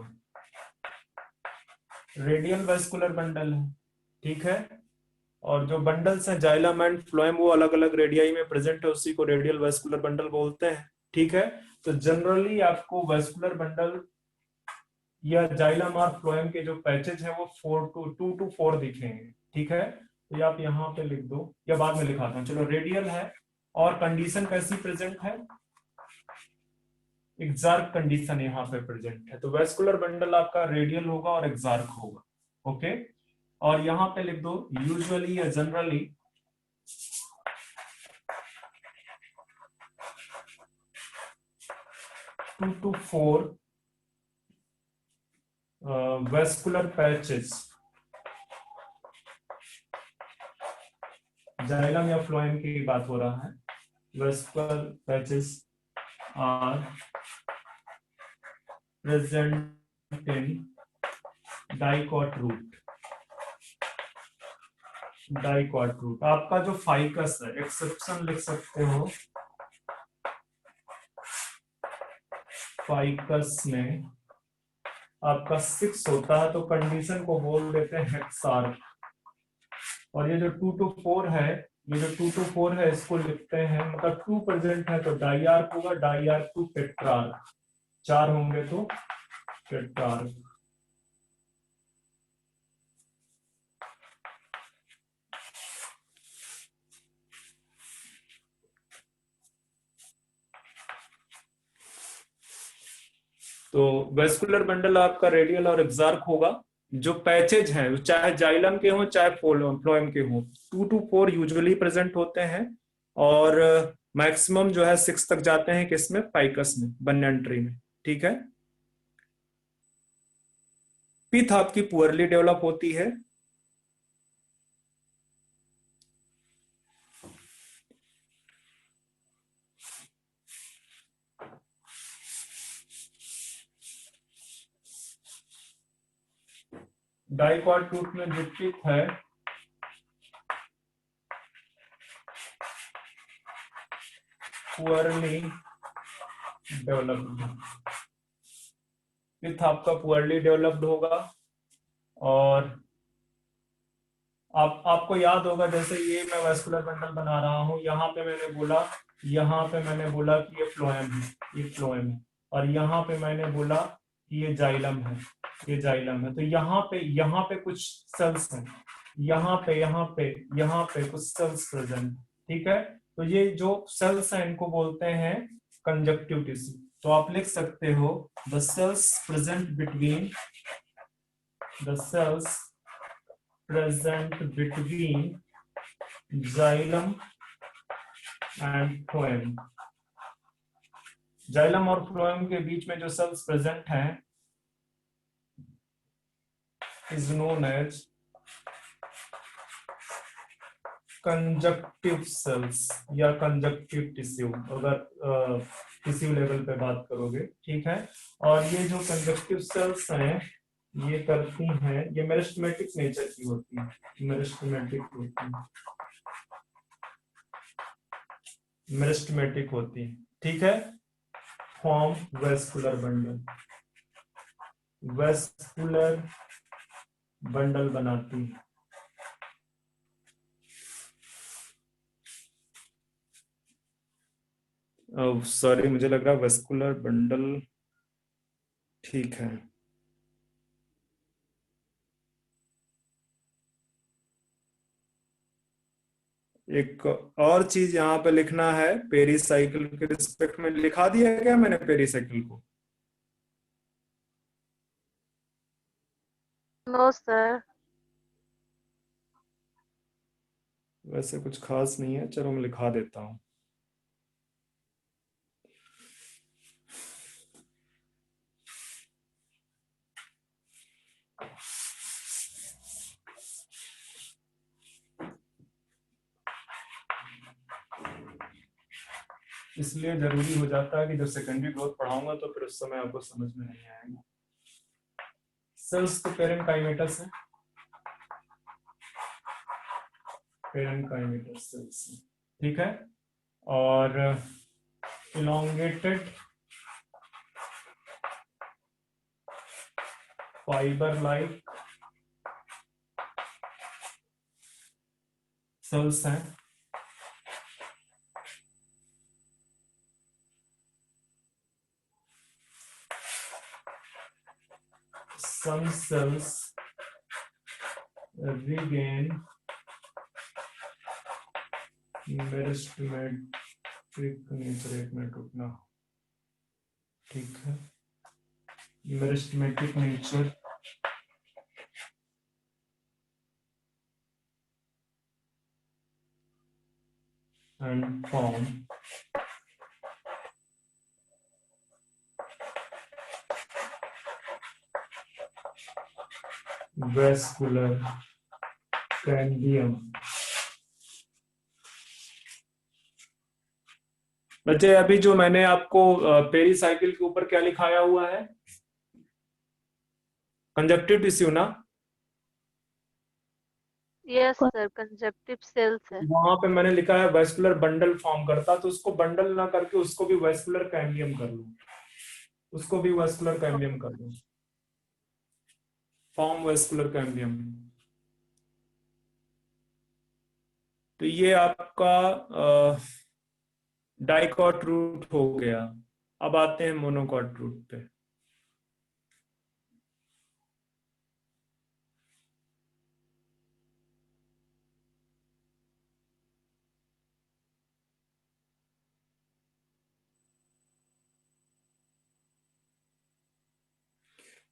रेडियल वेस्कुलर बंडल है। ठीक है, और जो बंडल्स हैं जाइलम एंड फ्लोएम, वो अलग अलग रेडियाई में प्रेजेंट है, उसी को रेडियल वेस्कुलर बंडल बोलते हैं। ठीक है, तो जनरली आपको वेस्कुलर बंडल या जाइलम और फ्लोएम के जो पैचेज है वो 2 to 4 दिखेंगे। ठीक है, तो ये आप यहाँ पे लिख दो या बाद में लिखाता हूँ। चलो, रेडियल है और कंडीशन कैसी प्रेजेंट है? एक्सार्क कंडीशन यहाँ पे प्रेजेंट है। तो वेस्कुलर बंडल आपका रेडियल होगा और एक्सार्क होगा। ओके, और यहाँ पे लिख दो यूजुअली या generally 2 to 4 vascular patches, xylem या फ्लोएम की बात हो रहा है, vascular patches are present in dicot root. Dicot root आपका जो फाइकस है, एक्सेप्शन लिख सकते हो, फाइकस में आपका 6 होता है, तो कंडीशन को बोल देते हैं हेक्सार्क। और ये जो 2 to 4 है, ये जो 2 to 4 है इसको लिखते हैं, मतलब 2 प्रेजेंट है तो डाइआर्क होगा, डाइआर्क टू टेट्रार्क, 4 होंगे तो टेट्रार्क। तो वेस्कुलर बंडल आपका रेडियल और एक्सार्क होगा। जो पैचेज हैं चाहे जाइलम के हों चाहे फ्लोएम के हों, 2 to 4 यूजुअली प्रेजेंट होते हैं। और मैक्सिमम जो है 6 तक जाते हैं, किसमें, फाइकस में, banyan tree में, ठीक है। पिथ आपकी पुअरली डेवलप होती है। डाइकॉट रूट में जो पिथ है पुअरली डेवलप्ड, पिथ आपका पुअरली डेवलप्ड होगा। और आपको याद होगा, जैसे ये मैं वेस्कुलर बंडल बना रहा हूं, यहाँ पे मैंने बोला कि ये फ्लोएम है, ये फ्लोएम है, और यहाँ पे मैंने बोला कि ये जाइलम है, ये जाइलम है। तो यहाँ पे कुछ सेल्स हैं, यहाँ पे कुछ सेल्स प्रेजेंट, ठीक है। तो ये जो सेल्स हैं इनको बोलते हैं कंजक्टिव टिश्यू। तो आप लिख सकते हो the cells present between xylem and phloem. Xylem और फ्लोएम के बीच में जो सेल्स प्रेजेंट हैं is known as conjunctive cells या कंजक्टिव टिश्यू, अगर टिश्यू लेवल पे बात करोगे, ठीक है। और ये जो कंजक्टिव सेल्स हैं ये करती हैं, ये मेरिस्टेमेटिक नेचर की होती है, मेरिस्टेमेटिक होती है, ठीक है। फॉर्म वेस्कुलर बंडल बनाती है। सॉरी, मुझे लग रहा है वेस्कुलर बंडल, ठीक है। एक और चीज यहाँ पे लिखना है, पेरीसाइकिल के रिस्पेक्ट में लिखा दिया है क्या मैंने पेरीसाइकिल को? No sir. वैसे कुछ खास नहीं है, चलो मैं लिखा देता हूँ। इसलिए जरूरी हो जाता है कि जब सेकेंडरी ग्रोथ पढ़ाऊंगा तो फिर उस समय आपको समझ में नहीं आएगा। सेल्स तो पेरेन्काइमेटस है, पेरेन्काइमेटस सेल्स, ठीक है। और इलोंगेटेड फाइबर लाइक सेल्स हैं। Some cells regain meristematic nature, एक मिनट रुकना, ठीक है। Meristematic nature and form vascular cambium। बच्चे अभी जो मैंने आपको पेरीसाइकिल के ऊपर क्या लिखाया हुआ है, कंजक्टिव टिश्यू ना, यस सर, कंजक्टिव सेल्स है। वहां पे मैंने लिखा है वेस्कुलर बंडल फॉर्म करता, तो उसको बंडल ना करके उसको भी वेस्कुलर कैम्बियम कर लो, उसको भी वेस्कुलर कैम्बियम कर लो, फॉर्म वेस्कुलर कैम्बियम। तो ये आपका डाइकॉट रूट हो गया। अब आते हैं मोनोकॉट रूट पे।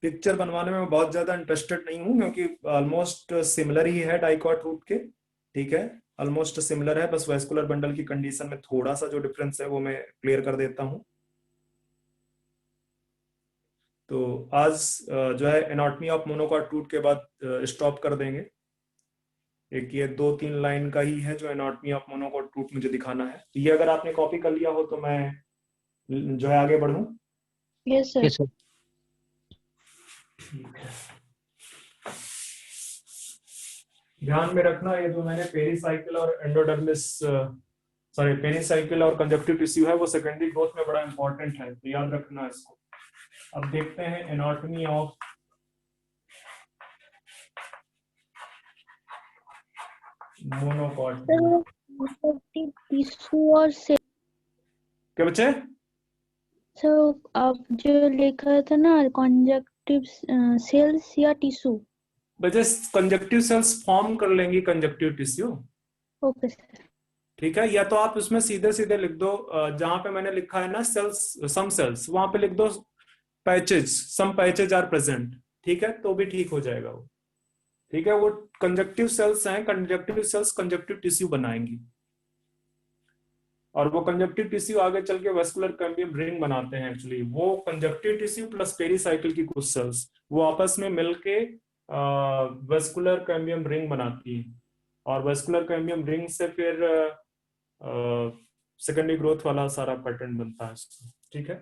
पिक्चर बनवाने में मैं बहुत ज्यादा इंटरेस्टेड नहीं हूं, क्योंकि ऑलमोस्ट सिमिलर ही है डाइकॉट रूट के, ठीक है, ऑलमोस्ट सिमिलर है, बस वेस्कुलर बंडल की कंडीशन में थोड़ा सा जो डिफरेंस है वो मैं क्लियर कर देता हूं। तो आज जो है एनाटॉमी ऑफ मोनोकॉट रूट के बाद स्टॉप कर देंगे। एक ये 2-3 लाइन का ही है जो एनाटॉमी ऑफ मोनोकॉट रूट मुझे दिखाना है। तो ये अगर आपने कॉपी कर लिया हो तो मैं जो है आगे बढ़ूं। Yes sir. Yes sir. ध्यान में रखना, ये जो मैंने पेरिसाइकिल और एंडोडर्मिस सॉरी पेरिसाइकिल और कंजक्टिव टिश्यू है वो सेकेंडरी ग्रोथ में बड़ा इंपॉर्टेंट है, तो याद रखना इसको। अब देखते हैं एनाटॉमी ऑफ मोनोकॉट। टिश्यू और सेल। क्या बच्चे? सर आप जो लिखा था ना कंजक्टिव सेल्स या टिश्यू। बच्चे कंजक्टिव सेल्स फॉर्म कर लेंगी कंजक्टिव टिश्यू। Okay sir. ठीक है, या तो आप उसमें सीधे सीधे लिख दो, जहां पे मैंने लिखा है ना सेल्स सम सेल्स, वहां पे लिख दो patches, some patches are present. ठीक है, तो भी ठीक हो जाएगा वो। ठीक है, वो कंजक्टिव सेल्स हैं, कंजक्टिव सेल्स कंजक्टिव टिश्यू बनाएंगी और वो कंजक्टिव टिश्यू आगे चल के वेस्कुलर कैम्बियम रिंग बनाते हैं। एक्चुअली वो कंजक्टिव टिश्यू प्लस पेरिसाइकिल की कुछ सेल्स वो आपस में मिलके वेस्कुलर कैम्बियम रिंग बनाती है और वेस्कुलर कैम्बियम रिंग से फिर सेकेंडरी ग्रोथ वाला सारा पैटर्न बनता है। ठीक है,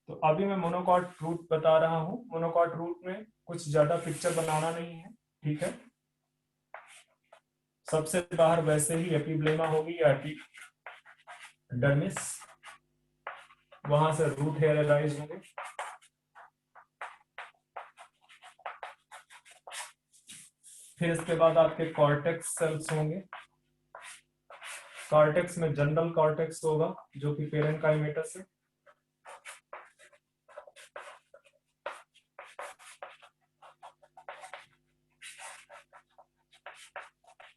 तो अभी मैं मोनोकॉट रूट बता रहा हूँ। मोनोकॉट रूट में कुछ ज्यादा पिक्चर बनाना नहीं है। ठीक है, सबसे बाहर वैसे ही एपिब्लेमा होगी या एपिडर्मिस, वहां से रूट हेयर अराइज होंगे। फिर इसके बाद आपके कॉर्टेक्स सेल्स होंगे। कॉर्टेक्स में जनरल कॉर्टेक्स होगा जो कि पेरेन्काइमेटस है।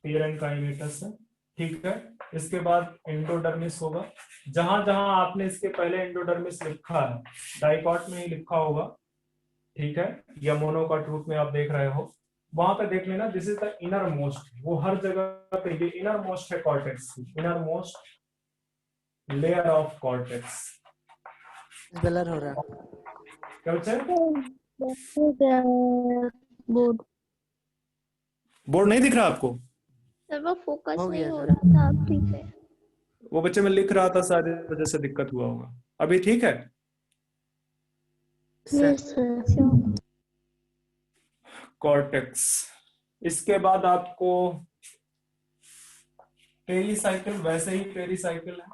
पेरेन्काइमेटस है। ठीक है, इसके बाद एंडोडर्मिस होगा। जहां जहां आपने इसके पहले एंडोडर्मिस लिखा है डाइकॉट में ही लिखा होगा। ठीक है, या मोनोकॉट रूट में आप देख रहे हो, वहां पे देख लेना this is the inner most. वो हर जगह पे ये इनर मोस्ट है कॉर्टेक्स की, inner most layer of cortex. Blur हो रहा है। क्या बच्चे? बोर्ड। बोर्ड नहीं दिख रहा आपको? सर वो फोकस हो नहीं गया हो सर। रहा था आप ठीक है। वो बच्चे मैं लिख रहा था, शायद इस वजह से दिक्कत हुआ होगा। अभी ठीक है? Yes sir. कॉर्टेक्स। इसके बाद आपको पेरिसाइकिल, वैसे ही पेरिसाइकिल है।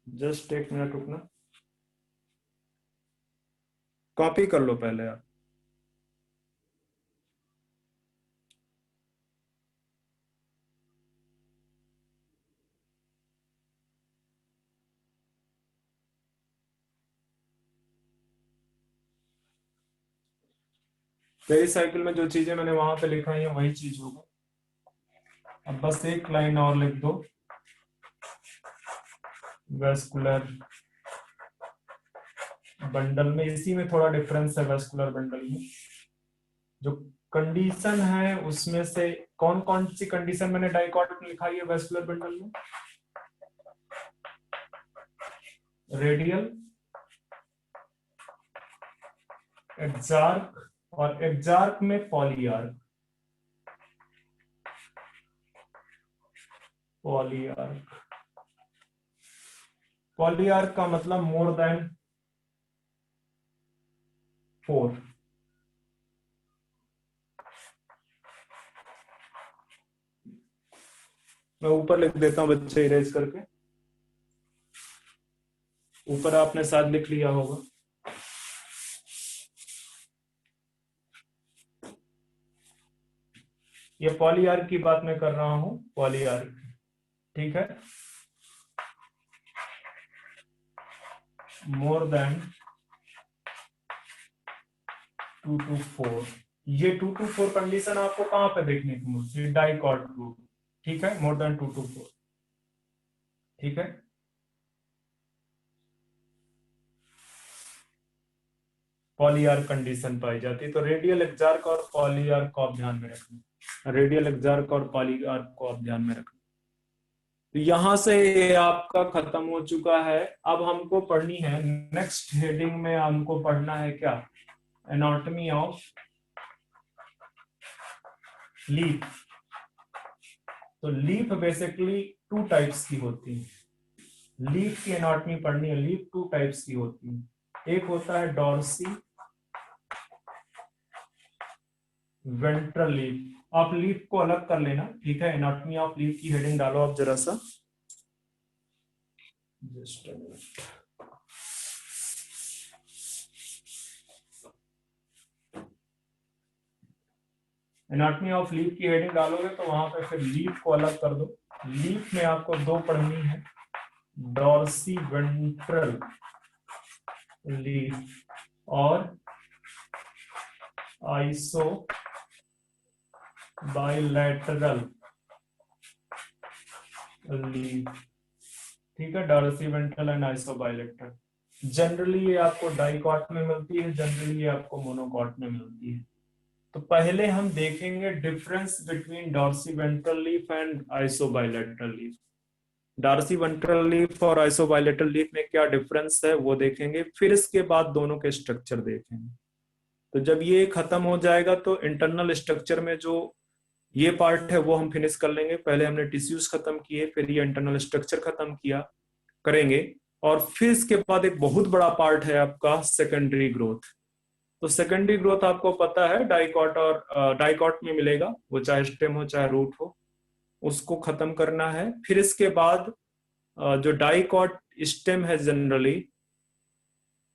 जस्ट एक मिनट रुकना, कॉपी कर लो पहले आप। पेरिसाइकिल में जो चीजें मैंने वहां पे लिखा है वही चीज होगा। अब बस एक लाइन और लिख दो, वेस्कुलर बंडल में। इसी में थोड़ा डिफरेंस है वेस्कुलर बंडल में। जो कंडीशन है उसमें से कौन कौन सी कंडीशन मैंने डाइकॉट में लिखाई है वेस्कुलर बंडल में? रेडियल, एक्सार्क और एक्सार्क में पॉलीआर्क। पॉलीआर्क, पॉलीआर्क का मतलब मोर देन 4। मैं ऊपर लिख देता हूं बच्चे, इरेज करके। ऊपर आपने शायद लिख लिया होगा। ये पॉलीआर्क की बात मैं कर रहा हूं, पॉलीआर्क। ठीक है, मोर देन 2 to 4। ये 2 to 4 कंडीशन आपको कहां पे देखने को मिलती है? Dicot group. ठीक है, मोर देन 2 to 4। ठीक है, पॉलीआर्क कंडीशन पाई जाती है। तो रेडियल एक्जार्क और पॉलीआर्क को आप ध्यान में रखना, रेडियल एक्जार्क और पॉलीआर्क को आप ध्यान में रखना। तो यहां से ये आपका खत्म हो चुका है। अब हमको पढ़नी है नेक्स्ट हेडिंग में, हमको पढ़ना है क्या, एनाटॉमी ऑफ लीफ। तो लीफ बेसिकली 2 टाइप्स की होती है। लीफ की एनाटॉमी पढ़नी है। लीफ 2 टाइप्स की होती है। एक होता है डॉर्सी वेंट्रल लीफ। आप लीफ को अलग कर लेना, ठीक है। एनाटॉमी ऑफ लीफ की हेडिंग डालो आप जरा सा, just a minute. Anatomy of leaf की हेडिंग डालोगे तो वहां पे फिर लीफ को अलग कर दो। लीफ में आपको 2 पढ़नी है, डॉर्सी वेंट्रल लीफ और आइसो बाइलैटरल लीफ, ठीक है। Dorsiventral and isobilateral. Generally ये आपको डाइकॉट में मिलती है, जनरली ये आपको मोनोकॉट में मिलती है। तो पहले हम देखेंगे difference between dorsiventral leaf and isobilateral leaf. Dorsiventral leaf और आइसो बाइलैटरल लीफ में क्या डिफरेंस है वो देखेंगे, फिर इसके बाद दोनों के स्ट्रक्चर देखेंगे। तो जब ये खत्म हो जाएगा तो इंटरनल स्ट्रक्चर में जो ये पार्ट है वो हम फिनिश कर लेंगे। पहले हमने टिश्यूज खत्म किए, फिर ये इंटरनल स्ट्रक्चर खत्म किया करेंगे, और फिर इसके बाद एक बहुत बड़ा पार्ट है आपका सेकेंडरी ग्रोथ। तो सेकेंडरी ग्रोथ आपको पता है डाइकॉट और डाइकॉट में मिलेगा, वो चाहे स्टेम हो चाहे रूट हो, उसको खत्म करना है। फिर इसके बाद जो डाइकॉट स्टेम है जनरली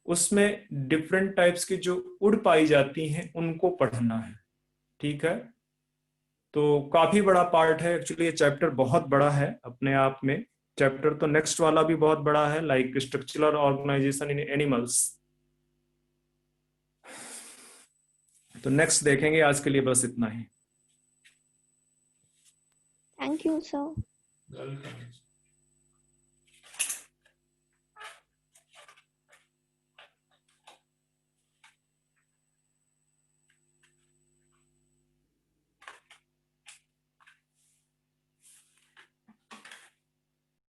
उसमें डिफरेंट टाइप्स की जो उड़ पाई जाती हैं उनको पढ़ना है, ठीक है। तो काफी बड़ा पार्ट है एक्चुअली, ये चैप्टर बहुत बड़ा है अपने आप में। चैप्टर तो नेक्स्ट वाला भी बहुत बड़ा है, लाइक स्ट्रक्चरल ऑर्गेनाइजेशन इन एनिमल्स। तो नेक्स्ट देखेंगे, आज के लिए बस इतना ही। Thank you, sir. वेलकम।